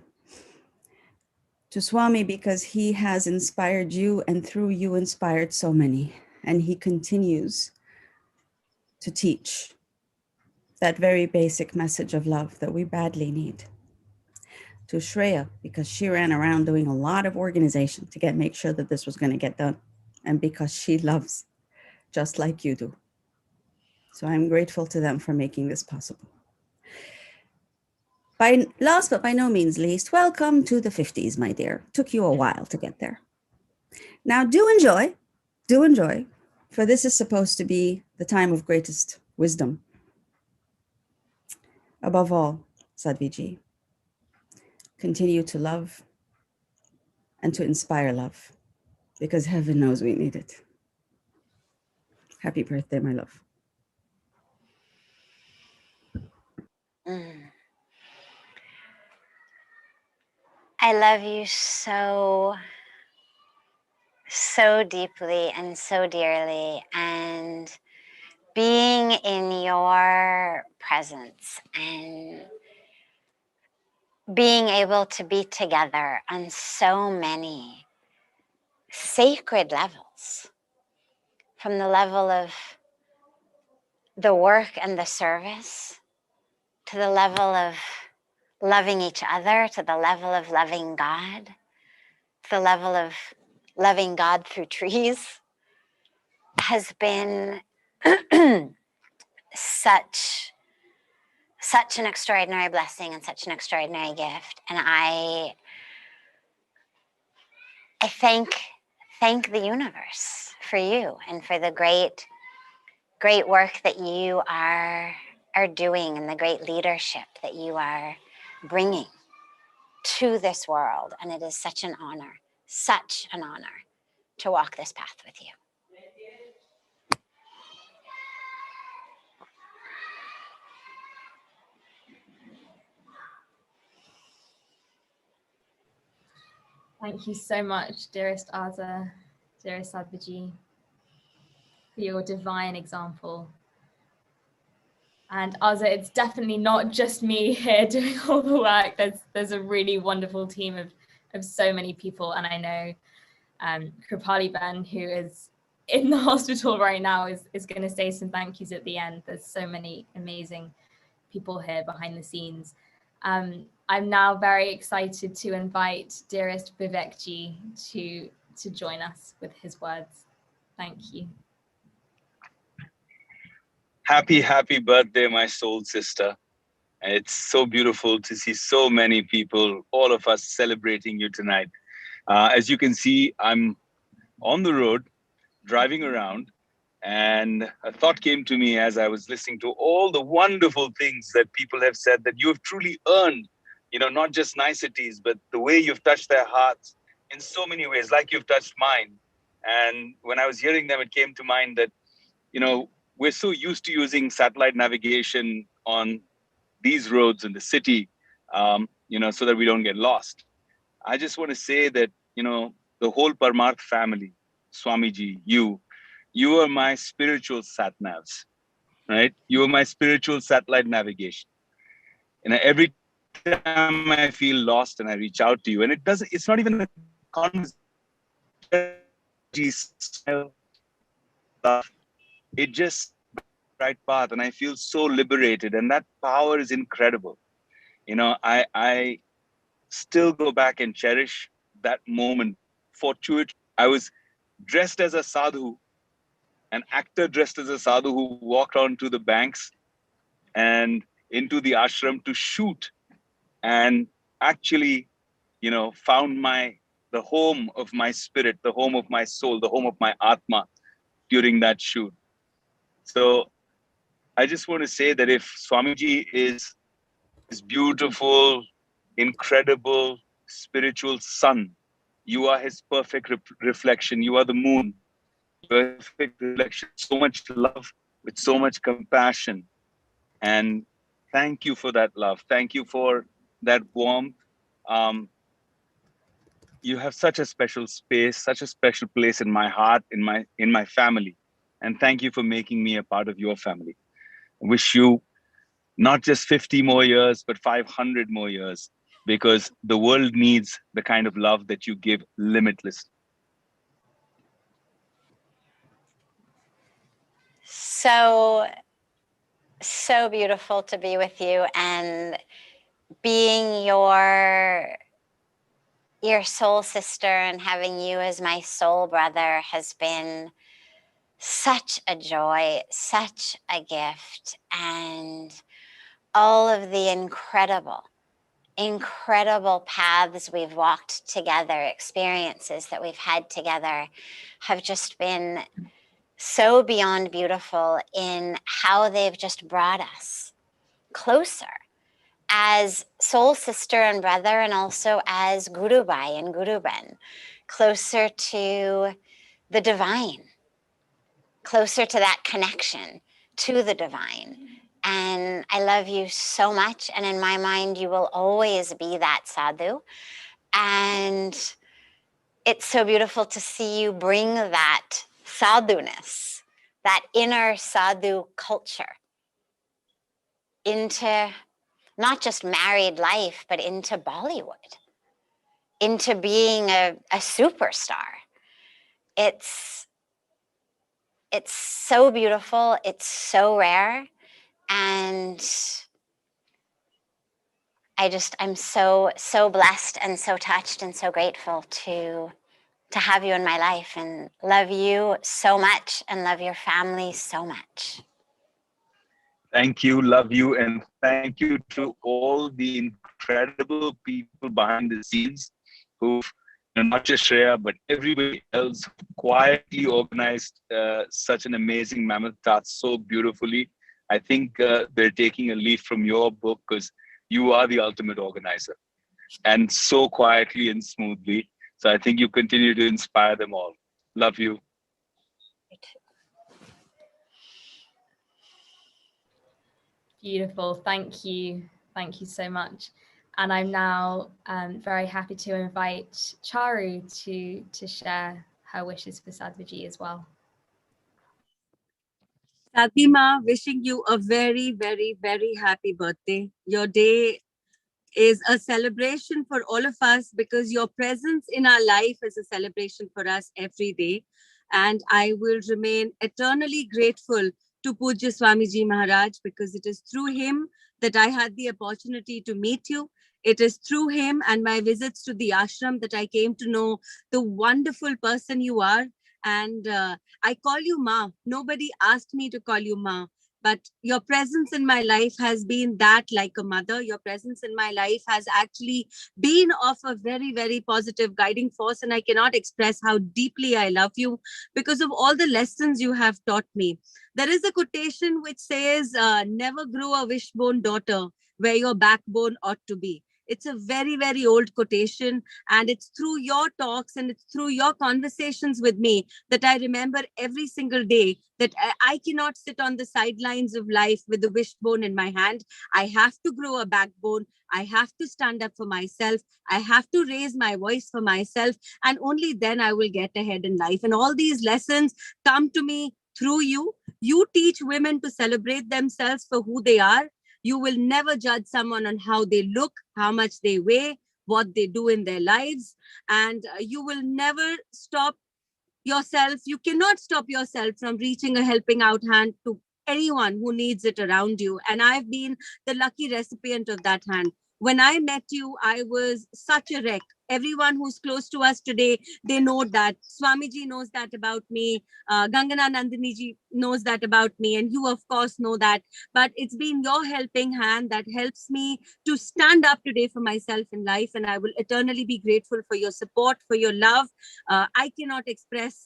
To Swami, because he has inspired you, and through you inspired so many, and he continues to teach that very basic message of love that we badly need. To Shreya, because she ran around doing a lot of organization to make sure that this was going to get done, and because she loves just like you do. So I'm grateful to them for making this possible. Last but by no means least, welcome to the 50s, my dear. Took you a while to get there. Now do enjoy, for this is supposed to be the time of greatest wisdom. Above all, Sadhviji, continue to love and to inspire love. because heaven knows we need it. Happy birthday, my love. I love you so, so deeply and so dearly. And being in your presence and being able to be together on so many sacred levels, from the level of the work and the service, to the level of loving each other, to the level of loving God, to the level of loving God through trees, has been such an extraordinary blessing and such an extraordinary gift. And I thank the universe for you and for the great work that you are doing and the great leadership that you are bringing to this world. And it is such an honor to walk this path with you. Thank you so much, dearest Aza, dearest Sadhviji, for your divine example. And Aza, it's definitely not just me here doing all the work. There's a really wonderful team of so many people. And I know Kripali Ben, who is in the hospital right now, is going to say some thank yous at the end. There's so many amazing people here behind the scenes. I'm now very excited to invite dearest Vivekji to join us with his words. Thank you. Happy birthday, my soul sister. And it's so beautiful to see so many people, all of us celebrating you tonight. As you can see, I'm on the road, driving around, and a thought came to me as I was listening to all the wonderful things that people have said that you have truly earned, not just niceties, but the way you've touched their hearts in so many ways, like you've touched mine. And when I was hearing them, it came to mind that, we're so used to using satellite navigation on these roads in the city, so that we don't get lost. I just want to say that, the whole Paramarth family, Swamiji, you are my spiritual sat-navs, right? You are my spiritual satellite navigation. And every time I feel lost and I reach out to you, and it's not even a conversation, it just right path, and I feel so liberated, and that power is incredible. I still go back and cherish that moment. Fortuitous, I was dressed as a sadhu, an actor dressed as a sadhu who walked onto the banks and into the ashram to shoot, and actually, found the home of my spirit, the home of my soul, the home of my atma during that shoot. So I just want to say that if Swamiji is this beautiful, incredible, spiritual sun, you are his perfect reflection. You are the moon. You are a perfect reflection. So much love with so much compassion. And thank you for that love. Thank you for that warmth. You have such a special space, such a special place in my heart, in my family. And thank you for making me a part of your family. I wish you not just 50 more years, but 500 more years, because the world needs the kind of love that you give limitless. So beautiful to be with you, and being your soul sister and having you as my soul brother has been such a joy, such a gift. And all of the incredible paths we've walked together, experiences that we've had together, have just been so beyond beautiful in how they've just brought us closer as soul sister and brother, and also as Gurubai and Guruben. closer to the divine, closer to that connection to the divine. And I love you so much. And in my mind, you will always be that sadhu. And it's so beautiful to see you bring that sadhu-ness, that inner sadhu culture into not just married life, but into Bollywood, into being a superstar. It's so beautiful. It's so rare. And I'm so blessed and so touched and so grateful to have you in my life, and love you so much and love your family so much. Thank you, love you, and thank you to all the incredible people behind the scenes who've, not just Shreya, but everybody else quietly organized such an amazing Mammoth Tat so beautifully. I think they're taking a leaf from your book, because you are the ultimate organizer, and so quietly and smoothly. So I think you continue to inspire them all. Love you. Beautiful. Thank you. Thank you so much. And I'm now very happy to invite Charu to share her wishes for Sadhviji as well. Sadhvi Ma, wishing you a very, very, very happy birthday. Your day is a celebration for all of us, because your presence in our life is a celebration for us every day. And I will remain eternally grateful to Pujya Swamiji Maharaj, because it is through him that I had the opportunity to meet you. It is through him and my visits to the ashram that I came to know the wonderful person you are. And I call you Ma. Nobody asked me to call you Ma. But your presence in my life has been that like a mother. Your presence in my life has actually been of a very, very positive guiding force. And I cannot express how deeply I love you because of all the lessons you have taught me. There is a quotation which says, never grow a wishbone daughter where your backbone ought to be. It's a very, very old quotation, and it's through your talks and it's through your conversations with me that I remember every single day that I cannot sit on the sidelines of life with a wishbone in my hand. I have to grow a backbone. I have to stand up for myself. I have to raise my voice for myself, and only then I will get ahead in life. And all these lessons come to me through you. You teach women to celebrate themselves for who they are. You will never judge someone on how they look, how much they weigh, what they do in their lives. And you will never stop yourself. You cannot stop yourself from reaching a helping out hand to anyone who needs it around you. And I've been the lucky recipient of that hand. When I met you, I was such a wreck. Everyone who's close to us today, they know that. Swamiji knows that about me. Gangana Nandiniji knows that about me. And you, of course, know that. But it's been your helping hand that helps me to stand up today for myself in life. And I will eternally be grateful for your support, for your love. I cannot express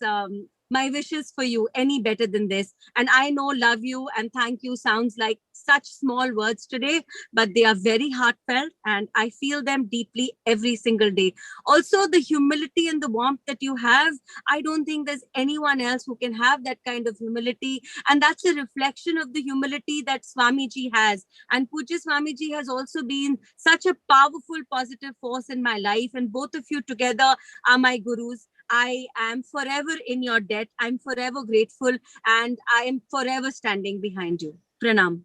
my wishes for you any better than this. And I know love you and thank you sounds like such small words today, but they are very heartfelt and I feel them deeply every single day. Also, the humility and the warmth that you have, I don't think there's anyone else who can have that kind of humility. And that's a reflection of the humility that Swamiji has. And Pujya Swamiji has also been such a powerful, positive force in my life. And both of you together are my gurus. I am forever in your debt. I'm forever grateful and I am forever standing behind you. Pranam.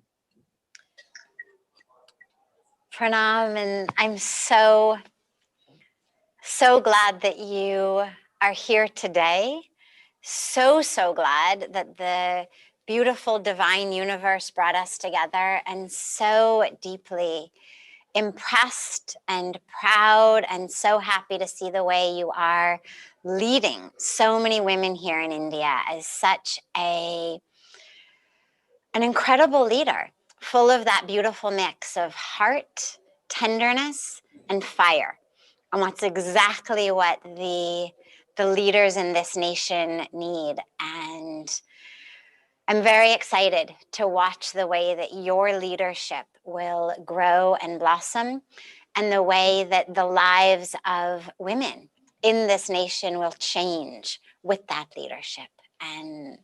Pranam, and I'm so glad that you are here today. So glad that the beautiful divine universe brought us together, and so deeply impressed and proud and so happy to see the way you are leading so many women here in India as such an incredible leader, full of that beautiful mix of heart, tenderness, and fire. And that's exactly what the leaders in this nation need. And I'm very excited to watch the way that your leadership will grow and blossom, and the way that the lives of women in this nation will change with that leadership. And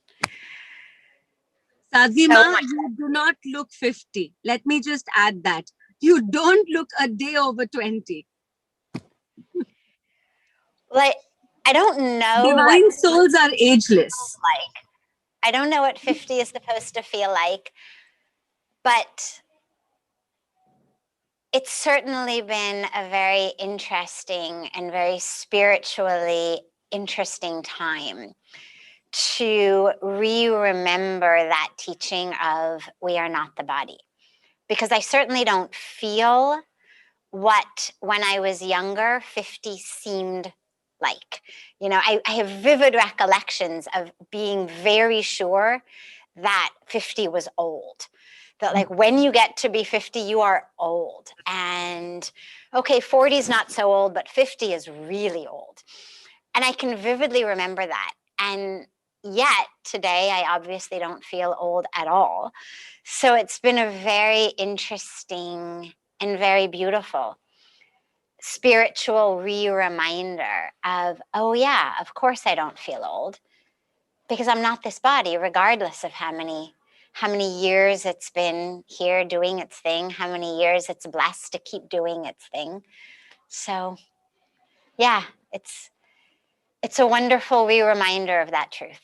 Sadhvi so Ma, much. you do not look 50. Let me just add that. You don't look a day over 20. Like, I don't know what Divine souls are ageless. like. I don't know what 50 is supposed to feel like, but it's certainly been a very interesting and very spiritually interesting time to remember that teaching of we are not the body. Because I certainly don't feel what, when I was younger, 50 seemed like. You know, I have vivid recollections of being very sure that 50 was old. That like when you get to be 50, you are old. And okay, 40 is not so old, but 50 is really old. And I can vividly remember that. And yet today, I obviously don't feel old at all. So it's been a very interesting and very beautiful spiritual reminder of, oh yeah, of course I don't feel old because I'm not this body, regardless of how many years it's been here doing its thing, how many years it's blessed to keep doing its thing. So yeah, it's a wonderful reminder of that truth.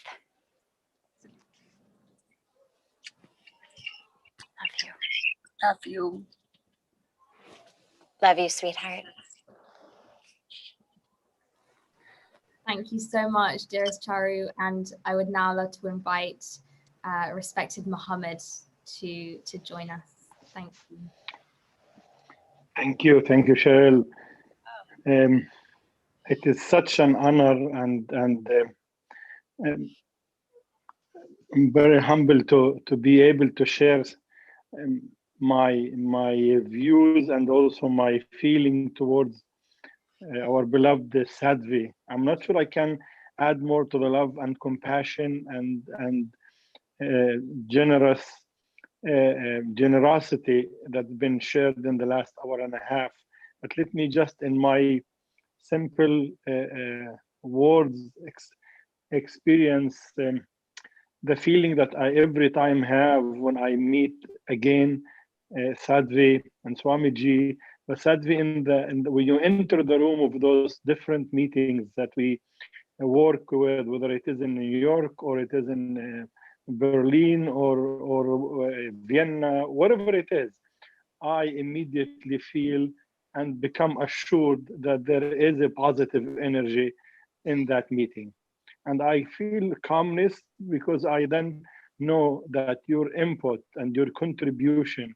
Love you. Love you. Love you, sweetheart. Thank you so much, dearest Charu. And I would now love to invite respected Muhammad to join us. Thank you. Thank you, Cheryl. It is such an honor, and I'm very humble to be able to share my views and also my feeling towards our beloved Sadhvi. I'm not sure I can add more to the love and compassion and generosity that's been shared in the last hour and a half. But let me just, in my simple words, experience the feeling that I every time have when I meet again Sadhvi and Swamiji. But Sadhvi, when you enter the room of those different meetings that we work with, whether it is in New York or it is in Berlin or Vienna, whatever it is, I immediately feel and become assured that there is a positive energy in that meeting. And I feel calmness because I then know that your input and your contribution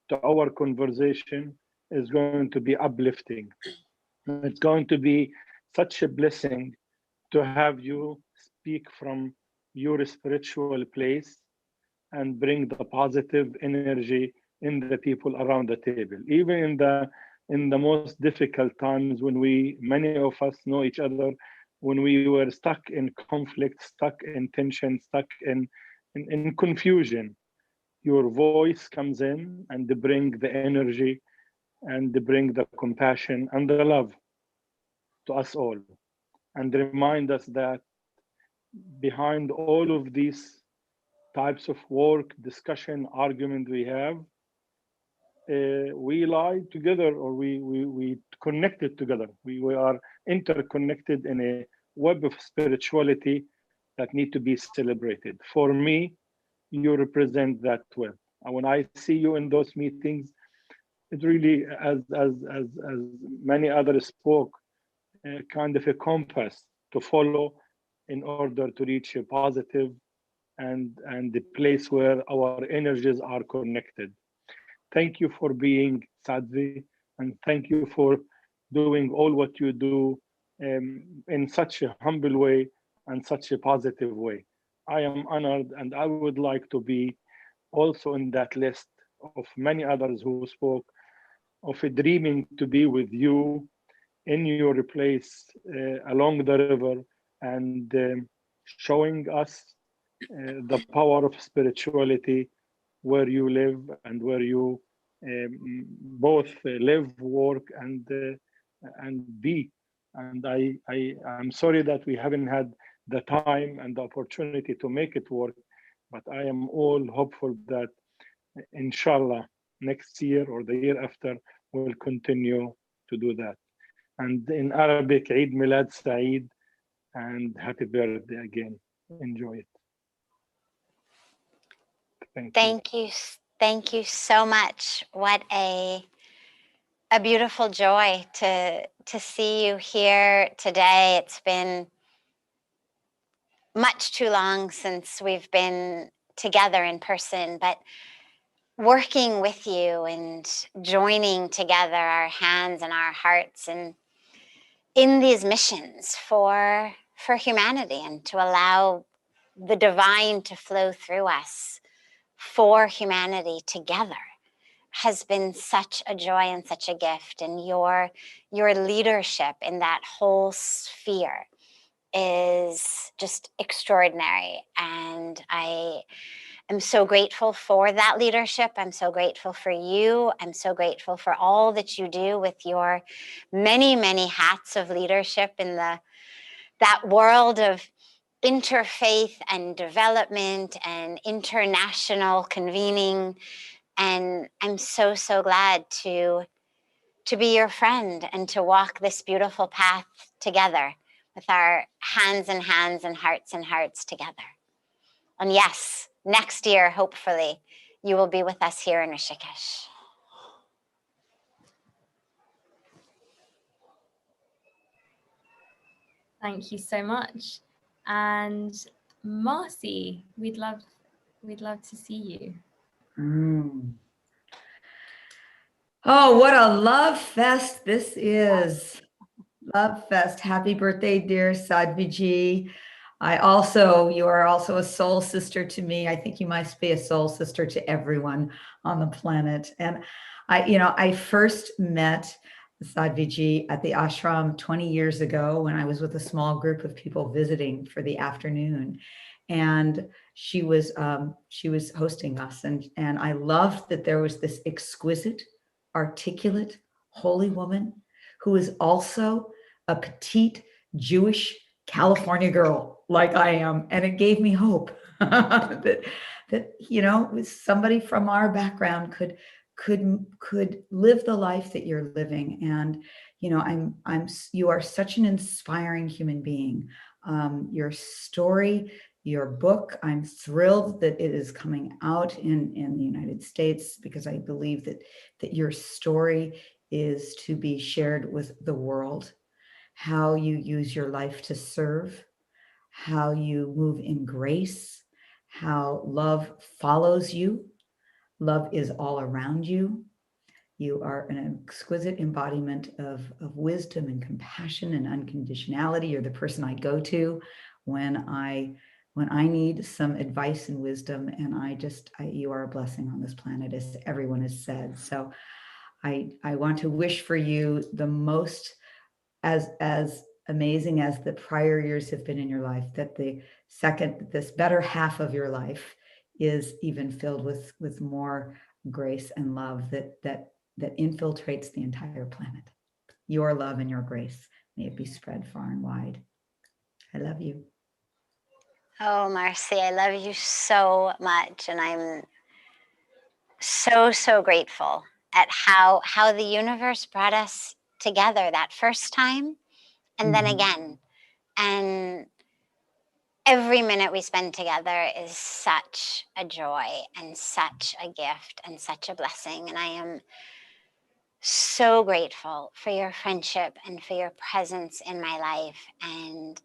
to our conversation is going to be uplifting. It's going to be such a blessing to have you speak from your spiritual place and bring the positive energy in the people around the table, even in the most difficult times when many of us know each other, when we were stuck in conflict, stuck in tension, stuck in confusion. Your voice comes in and they bring the energy and they bring the compassion and the love to us all, and remind us that behind all of these types of work, discussion, argument we have, we lie together, or we connected together. We are interconnected in a web of spirituality that need to be celebrated. For me, you represent that web. And when I see you in those meetings, it really, as many others spoke, kind of a compass to follow in order to reach a positive and the place where our energies are connected. Thank you for being Sadhvi, and thank you for doing all what you do in such a humble way and such a positive way. I am honored, and I would like to be also in that list of many others who spoke of a dreaming to be with you in your place along the river, and showing us the power of spirituality where you live and where you both live, work, and be. And I'm sorry that we haven't had the time and the opportunity to make it work, but I am all hopeful that inshallah next year or the year after we'll continue to do that. And in Arabic, Eid Milad Saeed and happy birthday again. Enjoy it. Thank you. Thank you so much. What a beautiful joy to see you here today. It's been much too long since we've been together in person, but working with you and joining together our hands and our hearts and in these missions for humanity and to allow the divine to flow through us for humanity together has been such a joy and such a gift. And your leadership in that whole sphere is just extraordinary. And I am so grateful for that leadership. I'm so grateful for you. I'm so grateful for all that you do with your many, many hats of leadership in that world of interfaith and development and international convening. And I'm so, so glad to be your friend and to walk this beautiful path together with our hands and hands and hearts together. And yes, next year, hopefully, you will be with us here in Rishikesh. Thank you so much. And Marcy, we'd love to see you. Oh, what a love fest this is. Love fest. Happy birthday, dear Sadhviji. You are also a soul sister to me. I think you must be a soul sister to everyone on the planet. And I first met Sadhviji at the ashram 20 years ago when I was with a small group of people visiting for the afternoon. And she was hosting us. And I loved that there was this exquisite, articulate, holy woman who is also a petite Jewish California girl like I am. And it gave me hope that somebody from our background could live the life that you're living. And you are such an inspiring human being. Your story, your book, I'm thrilled that it is coming out in the United States, because I believe that your story is to be shared with the world. How you use your life to serve, how you move in grace, how love follows you. Love is all around you. You are an exquisite embodiment of wisdom and compassion and unconditionality. You're the person I go to when I need some advice and wisdom. And you are a blessing on this planet, as everyone has said. So I want to wish for you the most, as amazing as the prior years have been in your life, that this better half of your life is even filled with more grace and love that infiltrates the entire planet. Your love and your grace, may it be spread far and wide. I love you. Oh, Marcy, I love you so much. And I'm so, so grateful at how the universe brought us together that first time and then again. And every minute we spend together is such a joy and such a gift and such a blessing. And I am so grateful for your friendship and for your presence in my life and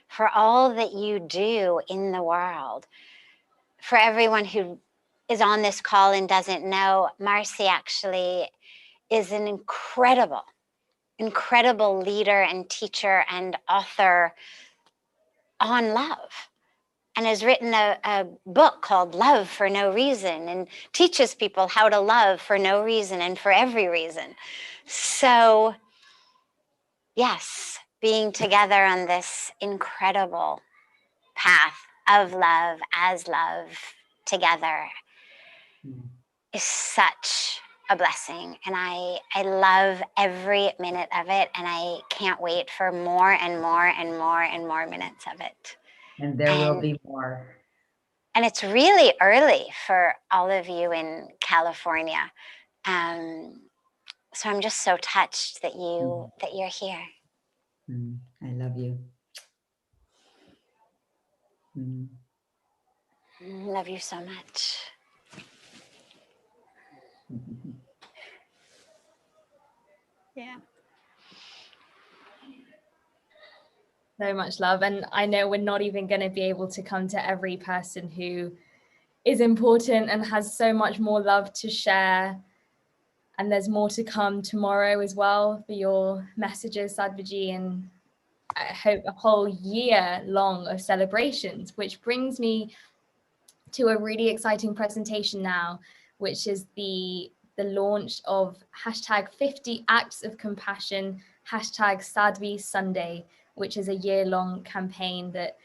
for all that you do in the world. For everyone who is on this call and doesn't know, Marcy actually is an incredible leader and teacher and author on love, and has written a book called Love for No Reason and teaches people how to love for no reason and for every reason. So yes, being together on this incredible path of love as love together is such a blessing, and I love every minute of it, and I can't wait for more and more and more and more minutes of it. And there will be more. And it's really early for all of you in California. So I'm just so touched that you're here. I love you. Love you so much. Yeah. So much love. And I know we're not even going to be able to come to every person who is important and has so much more love to share. And there's more to come tomorrow as well for your messages, Sadhviji, and I hope a whole year long of celebrations, which brings me to a really exciting presentation now, which is the launch of hashtag 50 Acts of Compassion, hashtag Sadhvi Sunday, which is a year-long campaign that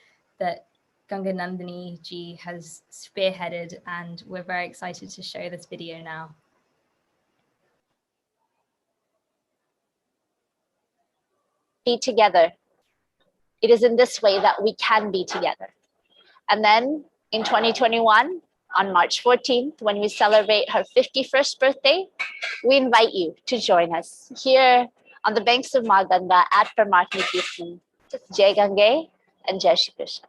Ganga Nandini ji has spearheaded, and we're very excited to show this video now. Be together. It is in this way that we can be together. And then in 2021, on March 14th, when we celebrate her 51st birthday, we invite you to join us here on the banks of Ganga at Paramatma Kirtan. Jai Gange and Jai Shri Krishna.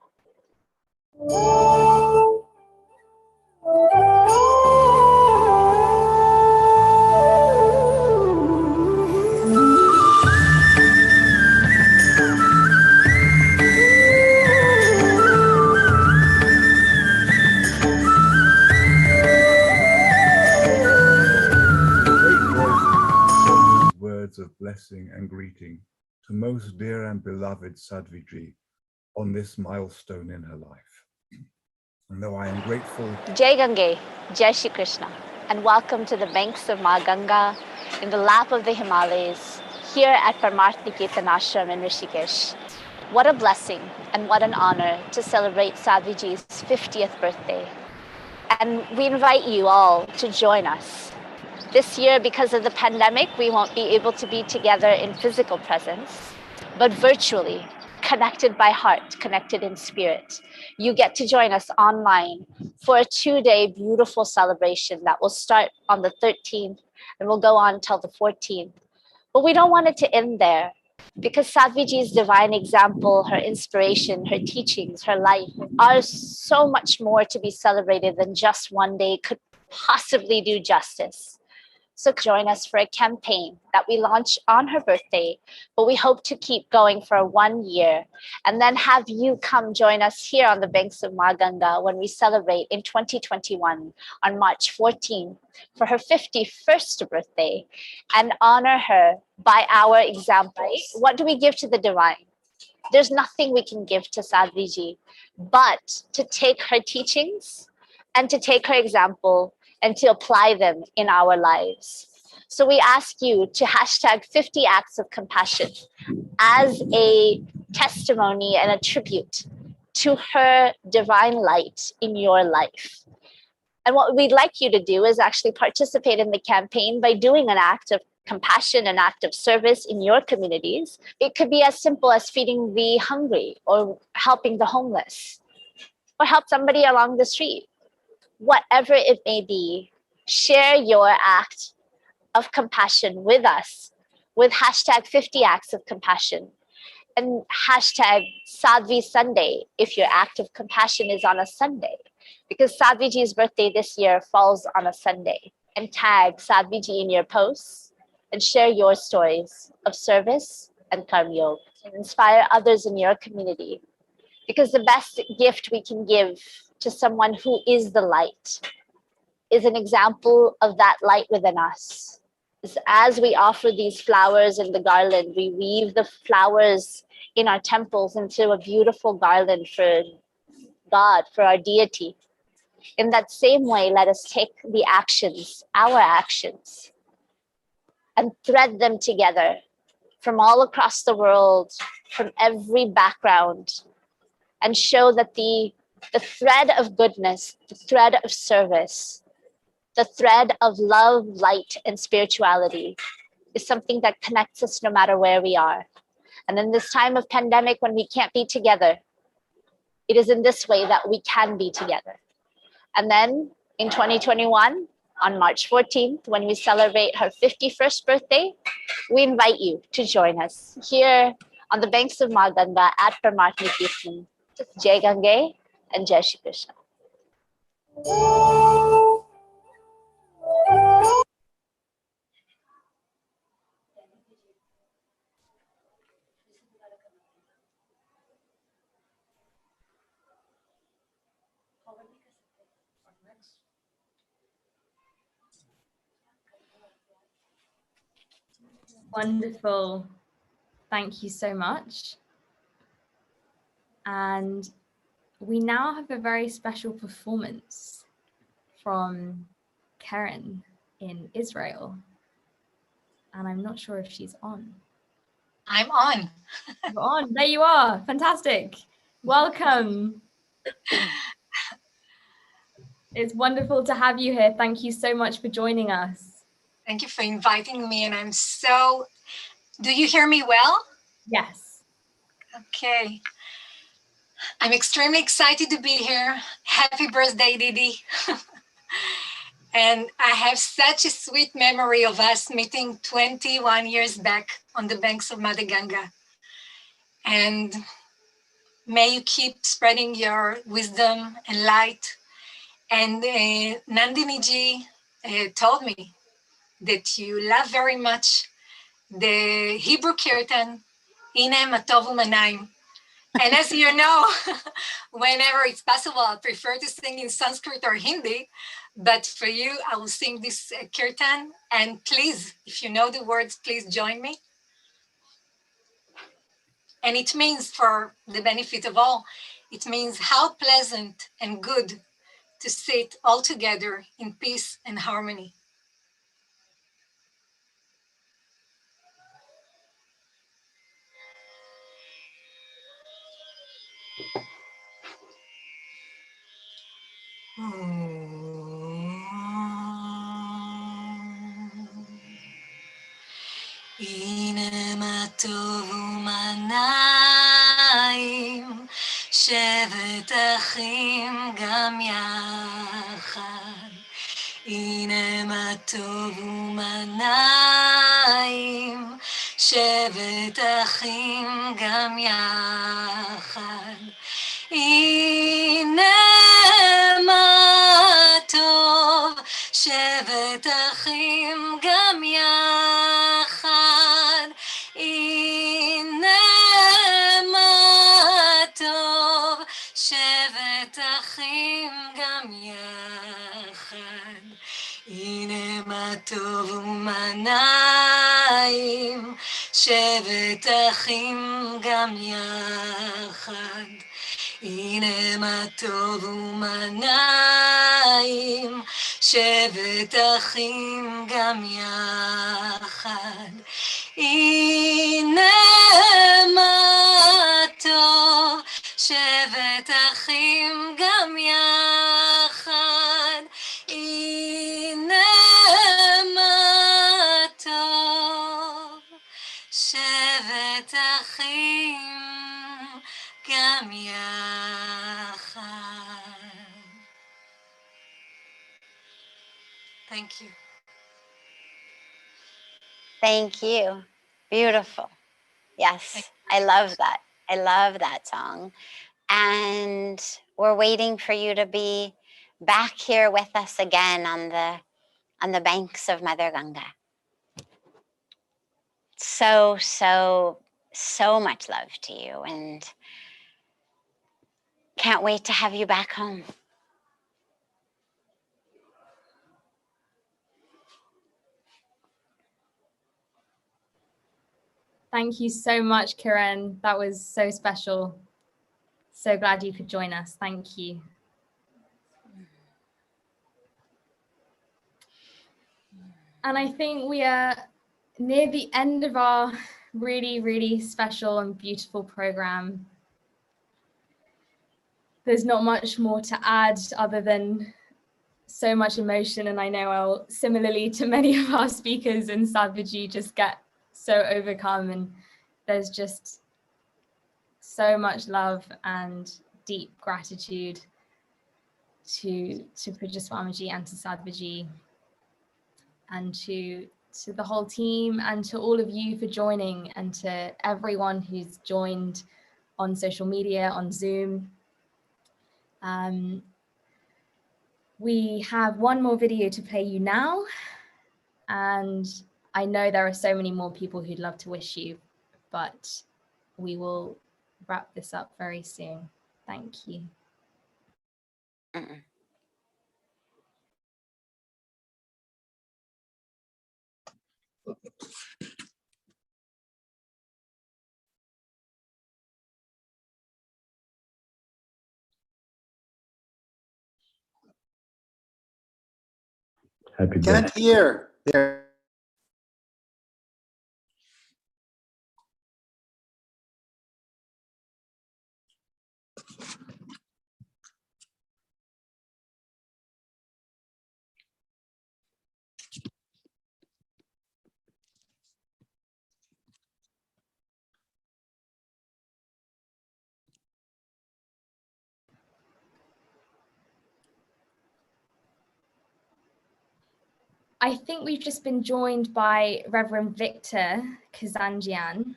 Words of blessing and greeting to most dear and beloved Sadhviji on this milestone in her life. And though I am grateful... Jai Gange, Jai Shri Krishna, and welcome to the banks of Ganga in the lap of the Himalayas, here at Paramatma Kirtan Ashram in Rishikesh. What a blessing and what an honor to celebrate Sadhviji's 50th birthday. And we invite you all to join us. This year, because of the pandemic, we won't be able to be together in physical presence, but virtually, connected by heart, connected in spirit. You get to join us online for a 2-day beautiful celebration that will start on the 13th and will go on till the 14th. But we don't want it to end there, because Sadhviji's divine example, her inspiration, her teachings, her life are so much more to be celebrated than just one day could possibly do justice. So join us for a campaign that we launch on her birthday, but we hope to keep going for 1 year, and then have you come join us here on the banks of Ganga when we celebrate in 2021 on March 14th for her 51st birthday, and honor her by our examples. What do we give to the divine? There's nothing we can give to Sadhviji but to take her teachings and to take her example and to apply them in our lives. So we ask you to hashtag 50 Acts of Compassion as a testimony and a tribute to her divine light in your life. And what we'd like you to do is actually participate in the campaign by doing an act of compassion, an act of service in your communities. It could be as simple as feeding the hungry, or helping the homeless, or help somebody along the street. Whatever it may be, share your act of compassion with us with hashtag 50 Acts of Compassion and hashtag Sadhvi Sunday if your act of compassion is on a Sunday, because Sadhviji's birthday this year falls on a Sunday. And tag Sadhviji in your posts and share your stories of service and karma yoga and inspire others in your community, because the best gift we can give to someone who is the light is an example of that light within us. As we offer these flowers in the garland, we weave the flowers in our temples into a beautiful garland for God, for our deity. In that same way, let us take the actions, our actions, and thread them together from all across the world, from every background, and show that the thread of goodness, the thread of service, The thread of love, light, and spirituality is something that connects us no matter where we are. And in this time of pandemic, when we can't be together, it is in this way that we can be together. And then in 2021, on March 14th, when we celebrate her 51st birthday, we invite you to join us here on the banks of Maganga at Paramartha. Jai Gange and Jai Shri Krishna. Wonderful. Thank you so much. And we now have a very special performance from Karen in Israel. And I'm not sure if she's on. I'm on. You're on. There you are. Fantastic. Welcome. It's wonderful to have you here. Thank you so much for joining us. Thank you for inviting me. And I'm so, do you hear me well? Yes. Okay. I'm extremely excited to be here. Happy birthday, Didi. And I have such a sweet memory of us meeting 21 years back on the banks of Mother Ganga. And may you keep spreading your wisdom and light. And Nandini ji told me that you love very much the Hebrew kirtan, Ine Matovu Manaim. And as you know, whenever it's possible, I prefer to sing in Sanskrit or Hindi. But for you, I will sing this kirtan. And please, if you know the words, please join me. And it means, for the benefit of all, it means how pleasant and good to sit all together in peace and harmony. הנה מה טוב ומנעים, שבת אחים גם יחד. הנה מה טוב ומנעים, שבת אחים גם יחד. הנה מה טוב, שבת אחים גם יחד. הנה מה טוב, שבת אחים גם יחד. הנה מה טוב ומנעים, שבת אחים גם יחד. הנה מה טוב ומנעים, שבת אחים גם יחד. הנה מה טוב, שבת אחים גם יחד. הנה מה טוב, שבת אחים גם יחד. Thank you. Thank you. Beautiful. Yes, I love that. I love that song. And we're waiting for you to be back here with us again on the banks of Mother Ganga. So much love to you, and can't wait to have you back home. Thank you so much, Kiran. That was so special. So glad you could join us. Thank you. And I think we are near the end of our really, really special and beautiful program. There's not much more to add other than so much emotion, and I know I'll, similarly to many of our speakers and Sadhviji, just get so overcome, and there's just so much love and deep gratitude to Pujya Swamiji and to Sadhviji and to the whole team and to all of you for joining, and to everyone who's joined on social media, on Zoom. We have one more video to play you now, and I know there are so many more people who'd love to wish you, but we will wrap this up very soon. Thank you. Happy Can't birthday. hear. There. I think we've just been joined by Reverend Victor Kazanjian.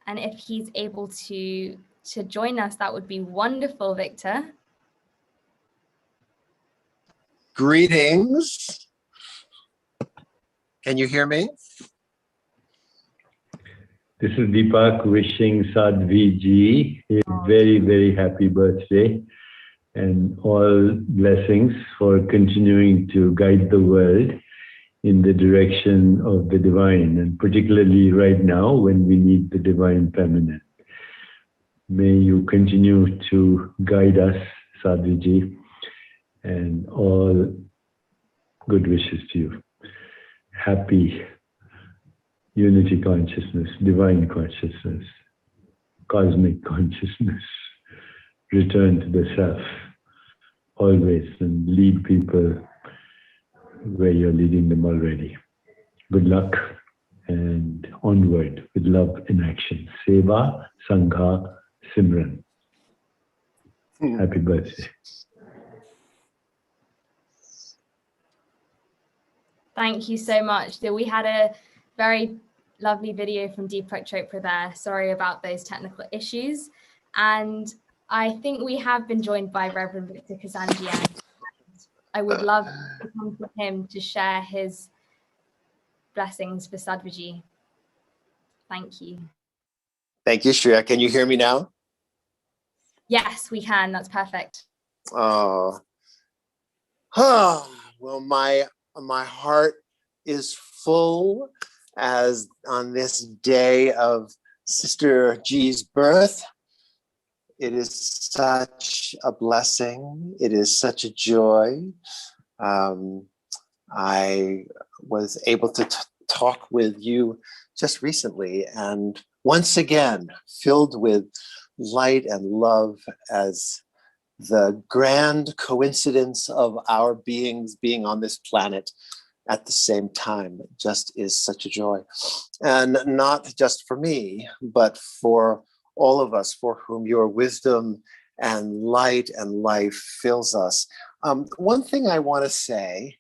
And if he's able to join us, that would be wonderful, Victor. Greetings. Can you hear me? This is Deepak wishing Sadhviji a very, very happy birthday and all blessings for continuing to guide the world in the direction of the divine, and particularly right now when we need the divine feminine. May you continue to guide us, Sadhviji, and all good wishes to you. Happy unity consciousness, divine consciousness, cosmic consciousness. Return to the self always and lead people where you're leading them already. Good luck and onward with love in action. Seva, Sangha, Simran. Happy birthday. Thank you so much. We had a very lovely video from Deepak Chopra there. Sorry about those technical issues. And I think we have been joined by Reverend Victor Kazanjian. I would love to come to him to share his blessings for Sadhviji. Thank you. Thank you, Shreya. Can you hear me now? Yes, we can. That's perfect. Oh, well, my heart is full as on this day of Sister G's birth. It is such a blessing. It is such a joy. I was able to talk with you just recently, and once again, filled with light and love as the grand coincidence of our beings being on this planet at the same time just is such a joy. And not just for me, but for all of us for whom your wisdom and light and life fills us. One thing I want to say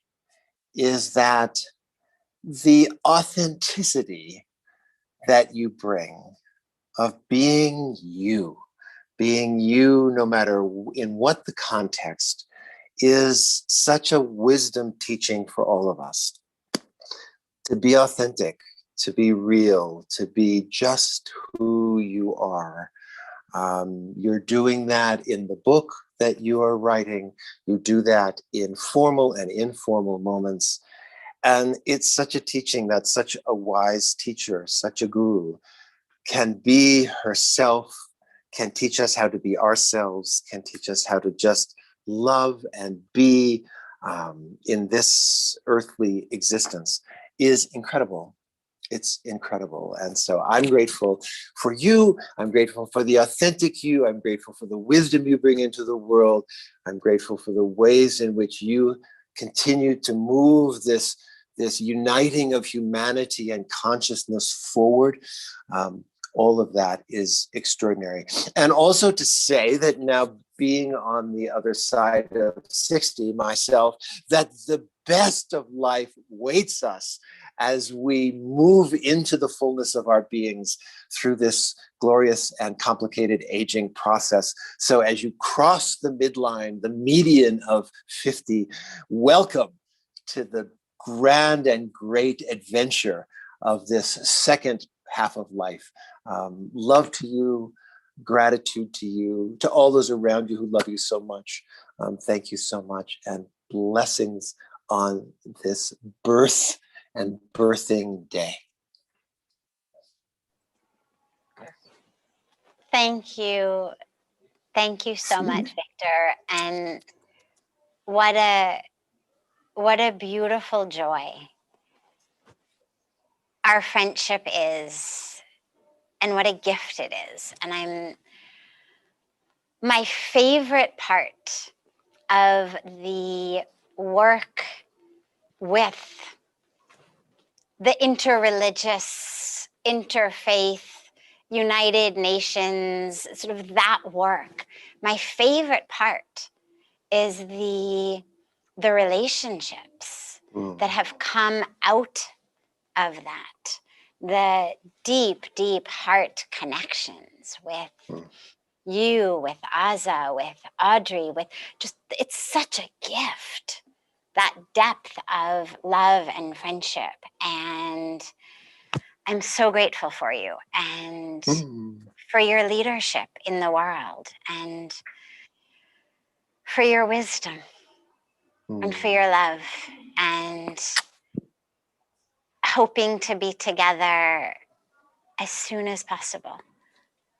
is that the authenticity that you bring of being you no matter in what the context, is such a wisdom teaching for all of us. To be authentic, to be real, to be just who you are. You're doing that in the book that you are writing. You do that in formal and informal moments. And it's such a teaching that such a wise teacher, such a guru, can be herself, can teach us how to be ourselves, can teach us how to just love and be in this earthly existence, is incredible. It's incredible. And so I'm grateful for you. I'm grateful for the authentic you. I'm grateful for the wisdom you bring into the world. I'm grateful for the ways in which you continue to move this uniting of humanity and consciousness forward. All of that is extraordinary. And also to say that now, being on the other side of 60 myself, that the best of life waits us as we move into the fullness of our beings through this glorious and complicated aging process. So as you cross the midline, the median of 50, welcome to the grand and great adventure of this second half of life. Love to you, gratitude to you, to all those around you who love you so much. Thank you so much, and blessings on this birth and birthing day. Thank you. Thank you so much, Victor. And what a beautiful joy our friendship is, and what a gift it is. And my favorite part of the work with the interreligious, interfaith, United Nations, sort of that work, my favorite part is the relationships that have come out of that, the deep, deep heart connections with you, with Aza, with Audrey, with just, it's such a gift, that depth of love and friendship. And I'm so grateful for you and for your leadership in the world, and for your wisdom and for your love, and hoping to be together as soon as possible,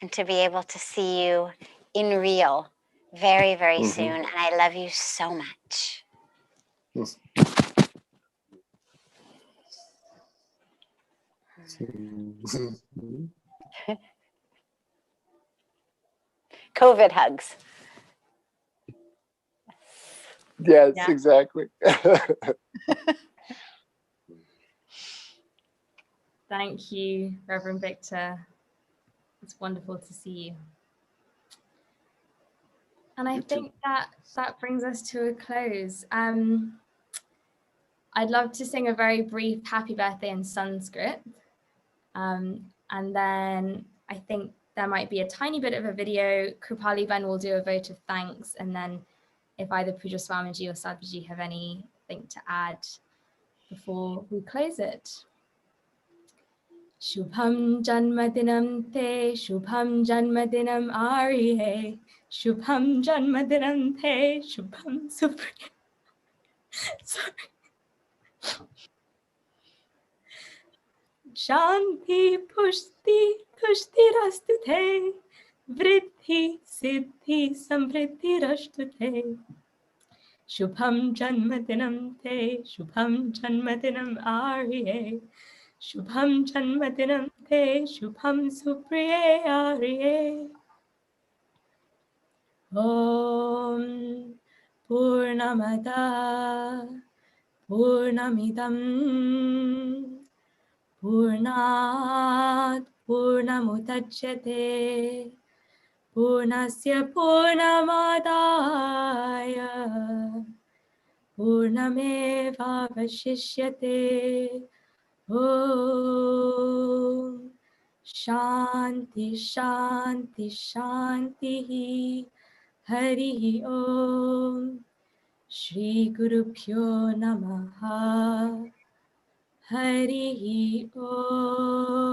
and to be able to see you in real very, very soon. And I love you so much. COVID hugs. Yes, Yeah. exactly. Thank you, Reverend Victor. It's wonderful to see you. And I think that brings us to a close. I'd love to sing a very brief happy birthday in Sanskrit. And then I think there might be a tiny bit of a video. Krupali Ben will do a vote of thanks. And then if either Pujya Swamiji or Sadhviji have anything to add before we close it. Shubham Janmadinam Te, Shubham Janmadinam Arihe, Shubham Janmadinam Te, Shubham Supriya. Sorry. Shanti Pushti Tushti Rastute, Vriddhi Siddhi Samvriddhi Rashtute. Shubham Janmadinam Te, Shubham Janmadinam Arihe, Shubham Janmadinam Te, Shubham Supriye Ariye. Om Purnamada Purnamidam Purnat Purnamudachyate Purnasya Purnamadaya Purnameva Vashishyate. Om Shanti Shanti Shanti Hari Om Shri Guru Pyo Namaha Hari Om.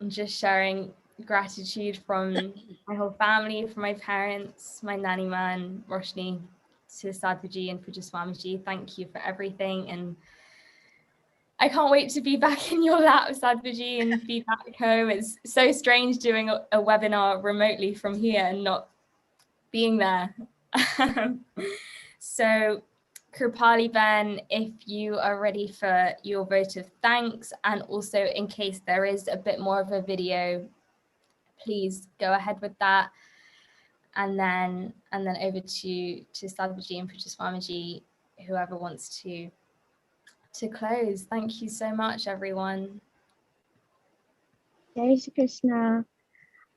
I'm just sharing gratitude from my whole family, from my parents, my nanny man, Roshni, to Sadhviji and Pujya Swamiji. Thank you for everything. And I can't wait to be back in your lap, Sadhviji, and be back home. It's so strange doing a webinar remotely from here and not being there. So Kripali Ben, if you are ready for your vote of thanks, and also in case there is a bit more of a video, please go ahead with that. And then over to Sadhviji and Pujya Swamiji, whoever wants to close. Thank you so much, everyone. Jai Shri Krishna.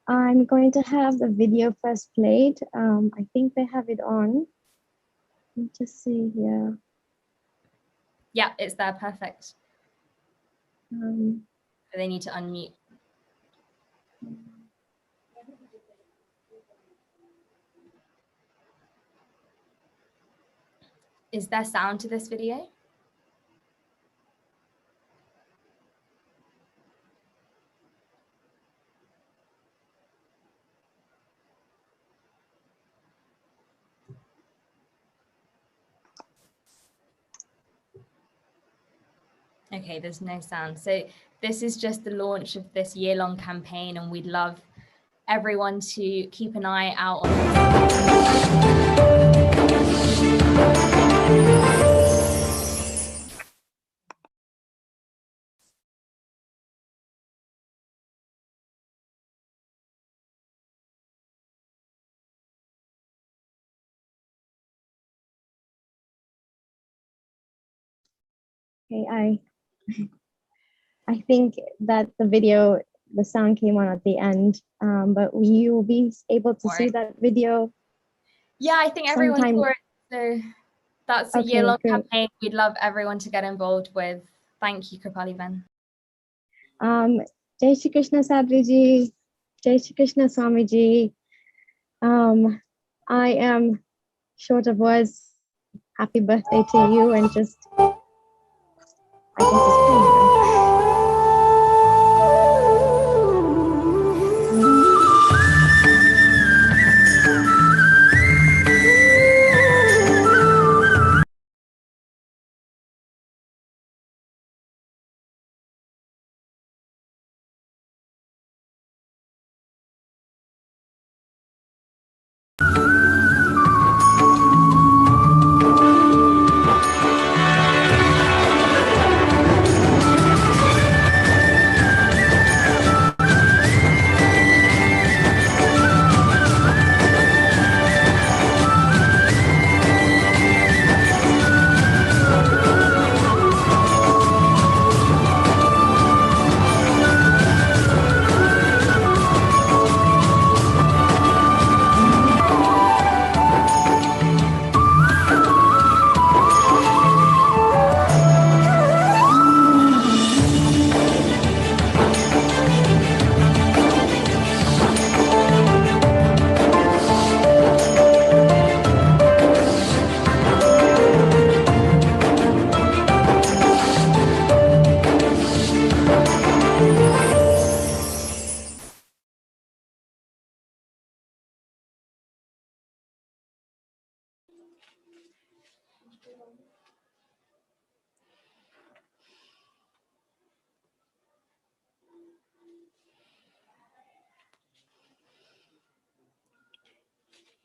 I'm going to have the video first played. I think they have it on. Let me just see here. Yeah, it's there. Perfect. They need to unmute. Is there sound to this video? Okay, there's no sound. So this is just the launch of this year-long campaign, and we'd love everyone to keep an eye out on Okay, I think that the sound came on at the end, but you will be able to see that video. Yeah, I think everyone sometime. saw it. So that's a Okay, year-long great. campaign we'd love everyone to get involved with. Thank you, Kripali Ben. Jai Shri Krishna Sadhviji, Jai Shri Krishna Swamiji. I am short of words. Happy birthday to you, and just, I guess it's playing now.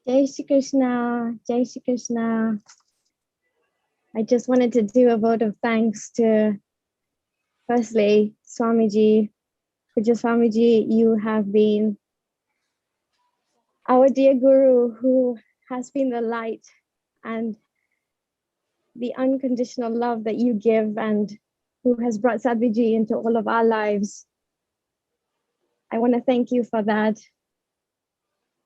Jai Shri Krishna, Jai Shri Krishna. I just wanted to do a vote of thanks to, firstly, Swamiji. Pujya Swamiji, you have been our dear Guru, who has been the light and the unconditional love that you give, and who has brought Sadhviji into all of our lives. I want to thank you for that.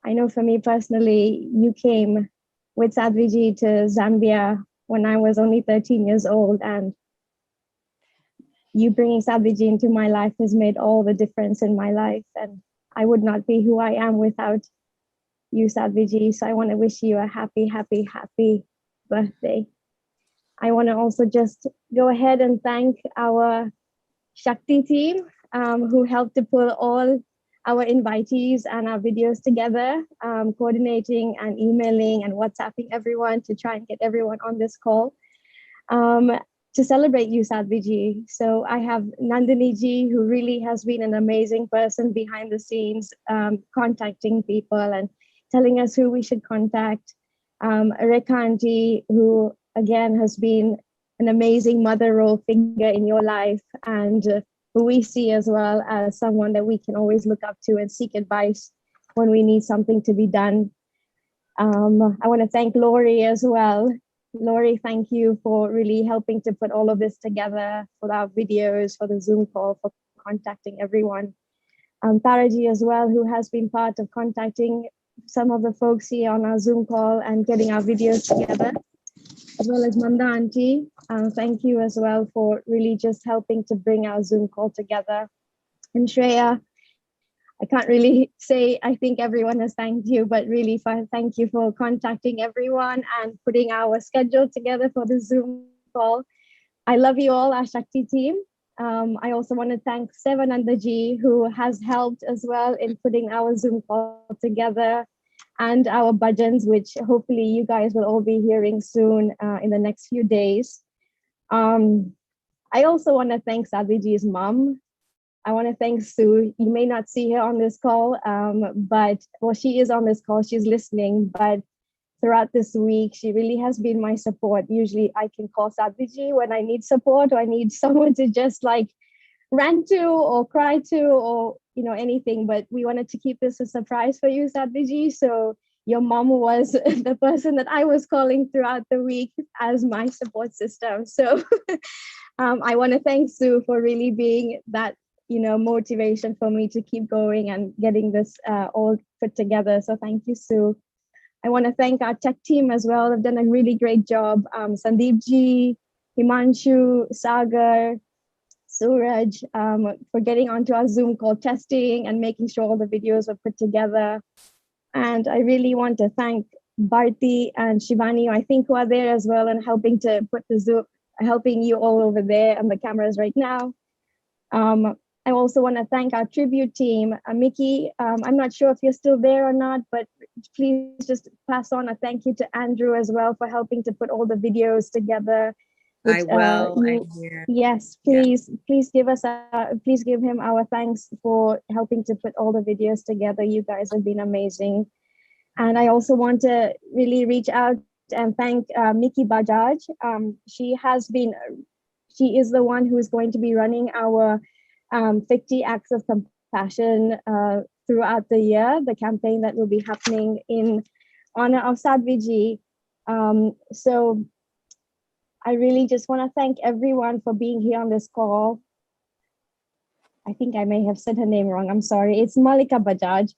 I know for me personally, you came with Sadhviji to Zambia when I was only 13 years old, and you bringing Sadhviji into my life has made all the difference in my life, and I would not be who I am without you, Sadhviji. So I want to wish you a happy, happy, happy birthday. I want to also just go ahead and thank our Shakti team, who helped to pull all our invitees and our videos together, coordinating and emailing and WhatsApping everyone to try and get everyone on this call to celebrate you, Sadhviji. So I have Nandini ji, who really has been an amazing person behind the scenes, contacting people and telling us who we should contact. Rekha Auntie, who again has been an amazing mother role figure in your life, and who we see as well as someone that we can always look up to and seek advice when we need something to be done. I want to thank Lori as well. Lori, thank you for really helping to put all of this together, for our videos, for the Zoom call, for contacting everyone. Taraji as well, who has been part of contacting some of the folks here on our Zoom call and getting our videos together, as well as Manda Auntie. Thank you as well for really just helping to bring our Zoom call together. And Shreya, I can't really say, I think everyone has thanked you, but really thank you for contacting everyone and putting our schedule together for the Zoom call. I love you all, our Shakti team. I also want to thank Sevanandaji, who has helped as well in putting our Zoom call together, and our bhajans, which hopefully you guys will all be hearing soon in the next few days. I also want to thank Sadhviji's mom. I want to thank Sue. You may not see her on this call, but well, she is on this call, she's listening, but throughout this week, she really has been my support. Usually I can call Sadhviji when I need support or I need someone to just like rant to or cry to or, you know, anything, but we wanted to keep this a surprise for you, Sadhviji. So your mom was the person that I was calling throughout the week as my support system. So I want to thank Sue for really being that, you know, motivation for me to keep going and getting this all put together. So thank you, Sue. I want to thank our tech team as well. They've done a really great job. Sandeep Ji, Himanshu, Sagar, Suraj, for getting onto our Zoom call testing and making sure all the videos were put together. And I really want to thank Bharti and Shivani, I think, who are there as well and helping to put the Zoom, helping you all over there on the cameras right now. I also want to thank our tribute team. Mickey, I'm not sure if you're still there or not, but please just pass on a thank you to Andrew as well for helping to put all the videos together. Which, I will. I'm here. Yes, please give him our thanks for helping to put all the videos together. You guys have been amazing. And I also want to really reach out and thank Miki Bajaj. She is the one who is going to be running our 50 acts of compassion throughout the year, the campaign that will be happening in honor of Sadhviji. So I really just want to thank everyone for being here on this call. I think I may have said her name wrong. I'm sorry. It's Malika Bajaj,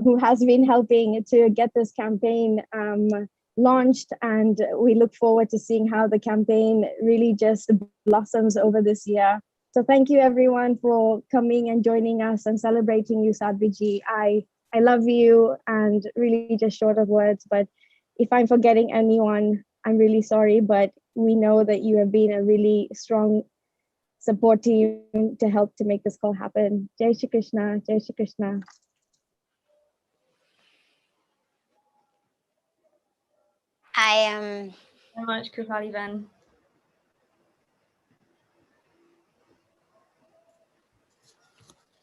who has been helping to get this campaign launched. And we look forward to seeing how the campaign really just blossoms over this year. So thank you everyone for coming and joining us and celebrating you, Sadhviji. I love you, and really just short of words, but if I'm forgetting anyone, I'm really sorry, but we know that you have been a really strong support team to help to make this call happen. Jai Shri Krishna, Jai Shri Krishna. I am so much, Kripali Ben.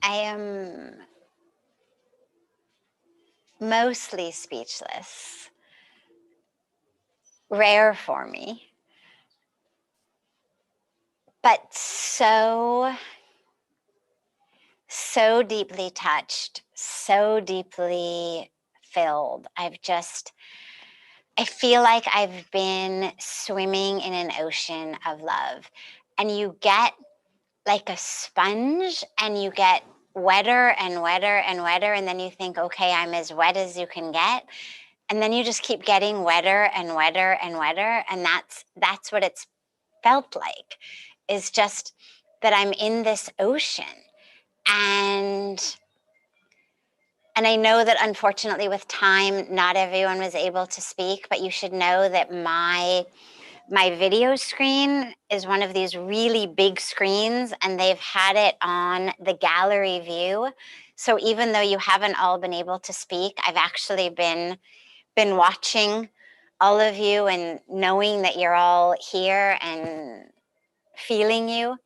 I am mostly speechless. Rare for me, but so deeply touched, so deeply filled. I feel like I've been swimming in an ocean of love, and you get like a sponge and you get wetter and wetter and wetter, and then you think, okay, I'm as wet as you can get, and then you just keep getting wetter and wetter and wetter, and that's what it's felt like, is just that I'm in this ocean. And I know that unfortunately with time, not everyone was able to speak, but you should know that my video screen is one of these really big screens, and they've had it on the gallery view. So even though you haven't all been able to speak, I've actually been watching all of you and knowing that you're all here and feeling you.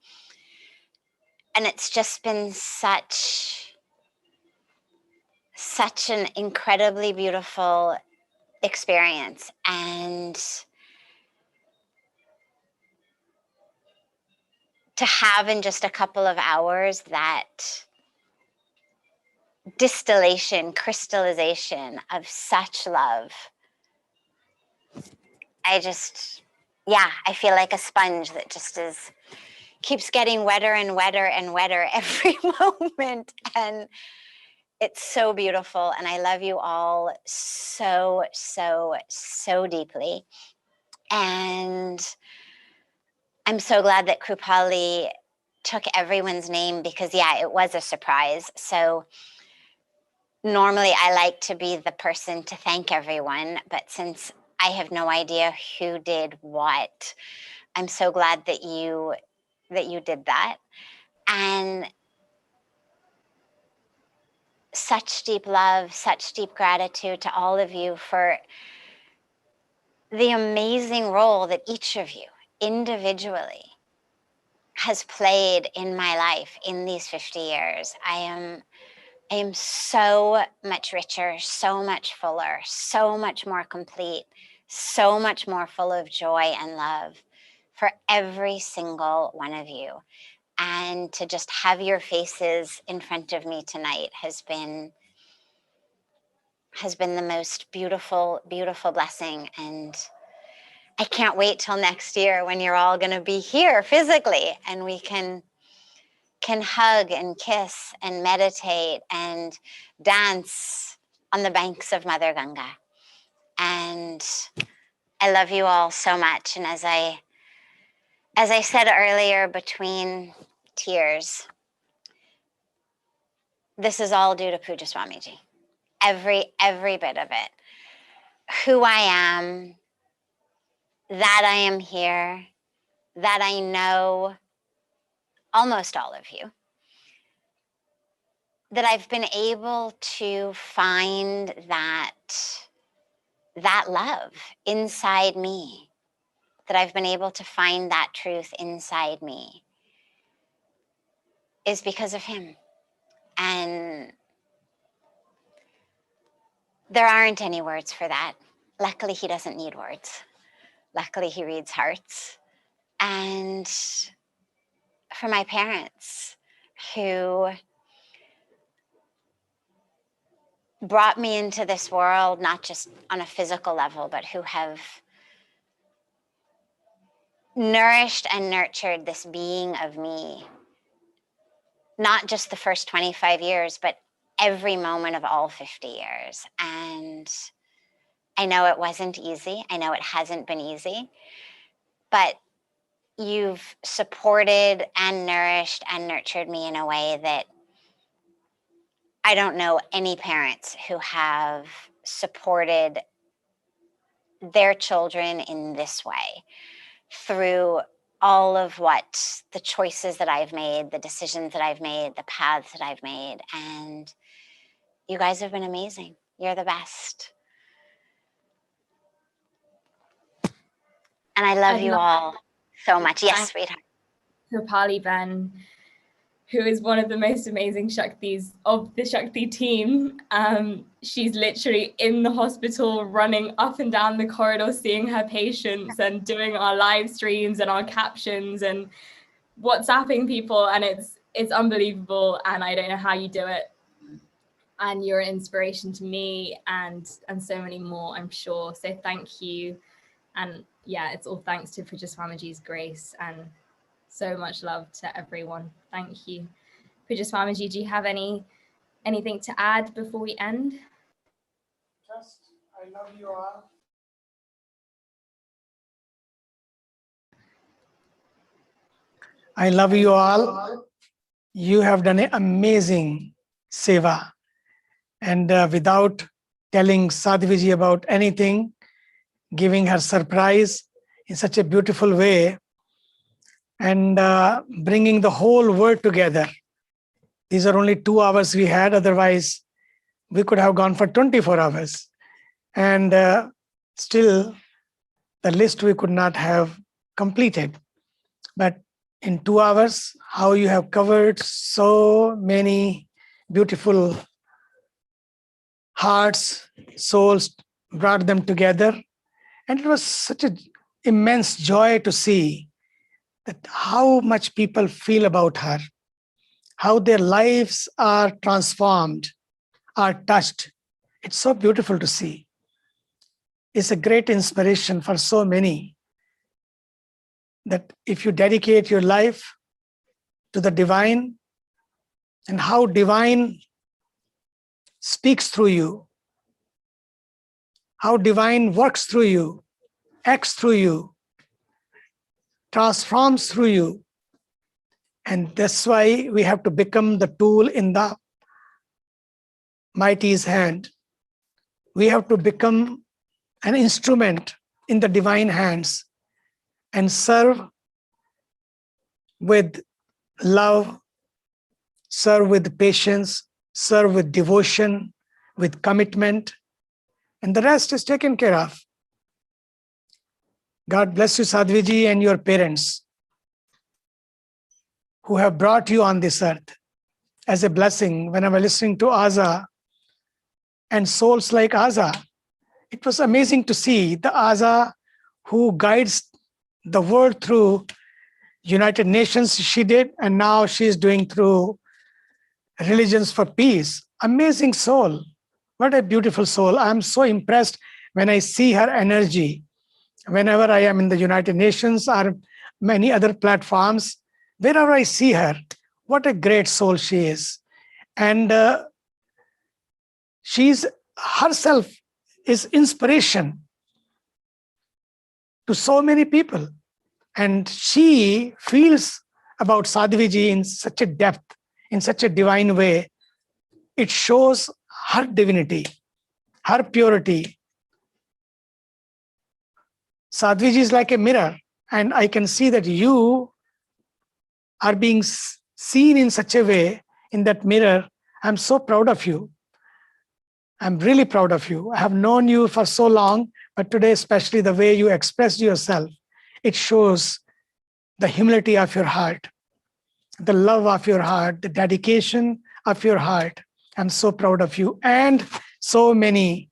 And it's just been such an incredibly beautiful experience. And to have in just a couple of hours that distillation, crystallization of such love, I feel like a sponge that just keeps getting wetter and wetter and wetter every moment. And it's so beautiful. And I love you all so, so, so deeply. And I'm so glad that Krupali took everyone's name, because it was a surprise. So normally I like to be the person to thank everyone, but since I have no idea who did what, I'm so glad that you did that. And such deep love, such deep gratitude to all of you for the amazing role that each of you individually has played in my life in these 50 years. I am so much richer, so much fuller, so much more complete, so much more full of joy and love for every single one of you. And to just have your faces in front of me tonight has been the most beautiful, beautiful blessing. And I can't wait till next year when you're all going to be here physically and we can hug and kiss and meditate and dance on the banks of Mother Ganga. And I love you all so much. And as I said earlier, between tears, this is all due to Pujya Swamiji. Every bit of it. Who I am, that I am here, that I know almost all of you, that I've been able to find that love inside me, that I've been able to find that truth inside me, is because of him. And there aren't any words for that. Luckily, he doesn't need words. Luckily, he reads hearts. And for my parents, who brought me into this world, not just on a physical level, but who have nourished and nurtured this being of me, not just the first 25 years, but every moment of all 50 years. And I know it wasn't easy. I know it hasn't been easy, but you've supported and nourished and nurtured me in a way that I don't know any parents who have supported their children in this way through all of what the choices that I've made, the decisions that I've made, the paths that I've made. And you guys have been amazing. You're the best. And I love you all so much. Yes, sweetheart. Krupali Ben, who is one of the most amazing Shaktis of the Shakti team. She's literally in the hospital, running up and down the corridor, seeing her patients and doing our live streams and our captions and WhatsApping people. And it's unbelievable. And I don't know how you do it. And you're an inspiration to me and so many more, I'm sure. So thank you. And yeah, it's all thanks to Pujya Swamiji's grace and so much love to everyone. Thank you. Pujya Swamiji, do you have anything to add before we end? Just, I love you all. I love you all. You have done an amazing seva. And without telling Sadhviji about anything, giving her surprise in such a beautiful way, and bringing the whole world together. These are only 2 hours we had, otherwise we could have gone for 24 hours. And still, the list we could not have completed. But in 2 hours, how you have covered so many beautiful hearts, souls brought them together. And it was such an immense joy to see that how much people feel about her, how their lives are transformed, are touched. It's so beautiful to see. It's a great inspiration for so many that if you dedicate your life to the divine, and how divine speaks through you, how divine works through you, acts through you, transforms through you. And that's why we have to become the tool in the mighty's hand. We have to become an instrument in the divine hands and serve with love, serve with patience, serve with devotion, with commitment, and the rest is taken care of. God bless you, Sadhviji, and your parents who have brought you on this earth as a blessing. When I was listening to Aza and souls like Aza, it was amazing to see the Aza who guides the world through United Nations she did, and now she's doing through Religions for Peace. Amazing soul. What a beautiful soul. I'm so impressed when I see her energy. Whenever I am in the United Nations or many other platforms, wherever I see her, what a great soul she is. And she's herself is inspiration to so many people. And she feels about Sadhviji in such a depth, in such a divine way. It shows her divinity, her purity. Sadhviji is like a mirror, and I can see that you are being seen in such a way in that mirror. I'm so proud of you. I'm really proud of you. I have known you for so long, but today, especially the way you expressed yourself, it shows the humility of your heart, the love of your heart, the dedication of your heart. I'm so proud of you. And so many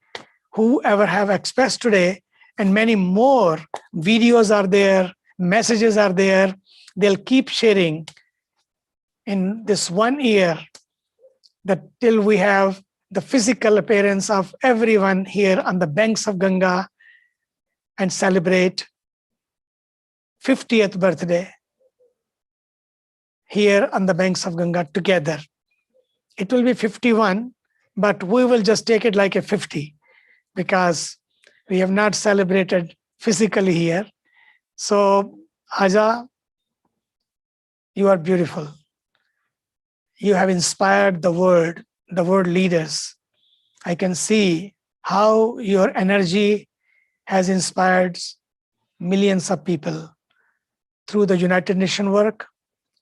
whoever have expressed today, and many more videos are there, messages are there. They'll keep sharing in this 1 year that till we have the physical appearance of everyone here on the banks of Ganga and celebrate 50th birthday here on the banks of Ganga together. It will be 51, but we will just take it like a 50 because we have not celebrated physically here. So, Aja, you are beautiful. You have inspired the world leaders. I can see how your energy has inspired millions of people through the United Nations work,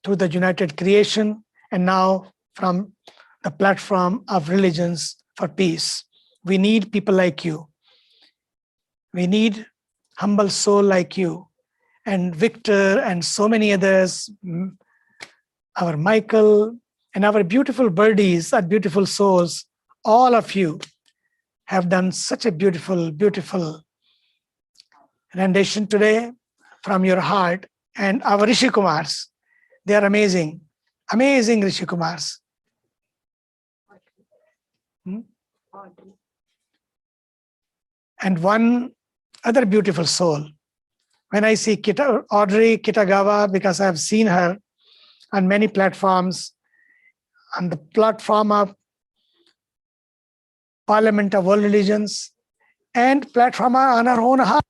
through the United Creation, and now from the platform of Religions for Peace. We need people like you. We need humble soul like you, and Victor and so many others, our Michael and our beautiful birdies, our beautiful souls. All of you have done such a beautiful, beautiful rendition today from your heart. And our Rishi Kumars, they are amazing, amazing Rishi Kumars. And one other beautiful soul. When I see Audrey Kitagawa, because I have seen her on many platforms, on the platform of Parliament of World Religions, and platform on her own heart.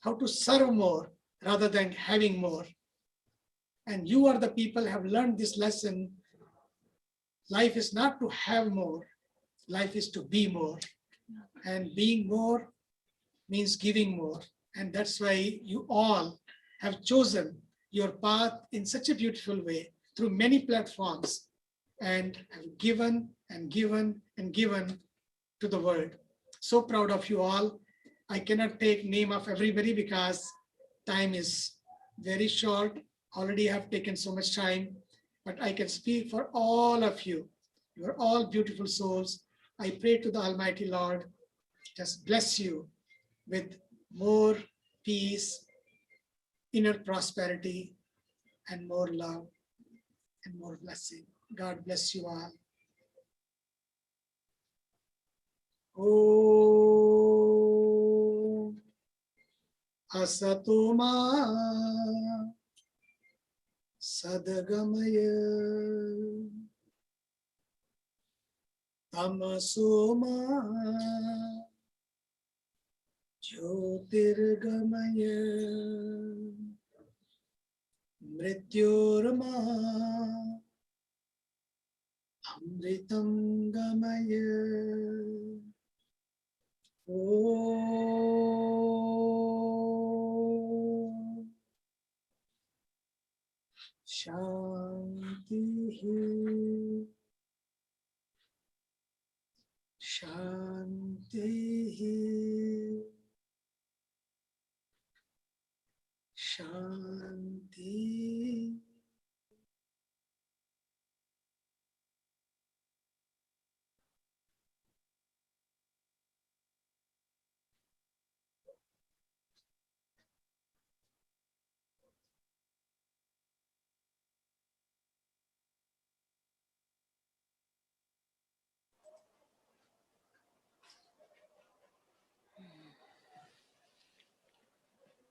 How to serve more rather than having more. And you are the people who have learned this lesson. Life is not to have more. Life is to be more. And being more means giving more. And that's why you all have chosen your path in such a beautiful way through many platforms and have given and given and given to the world. So proud of you all. I cannot take name of everybody because time is very short. Already have taken so much time, but I can speak for all of you. You are all beautiful souls. I pray to the Almighty Lord, just bless you with more peace, inner prosperity, and more love and more blessing. God bless you all. Om Asatoma Sadagamaya Tamasoma Jyotirgamaya Mrityorma Amritam Gamaya. Om Shanti Shanti Shanti.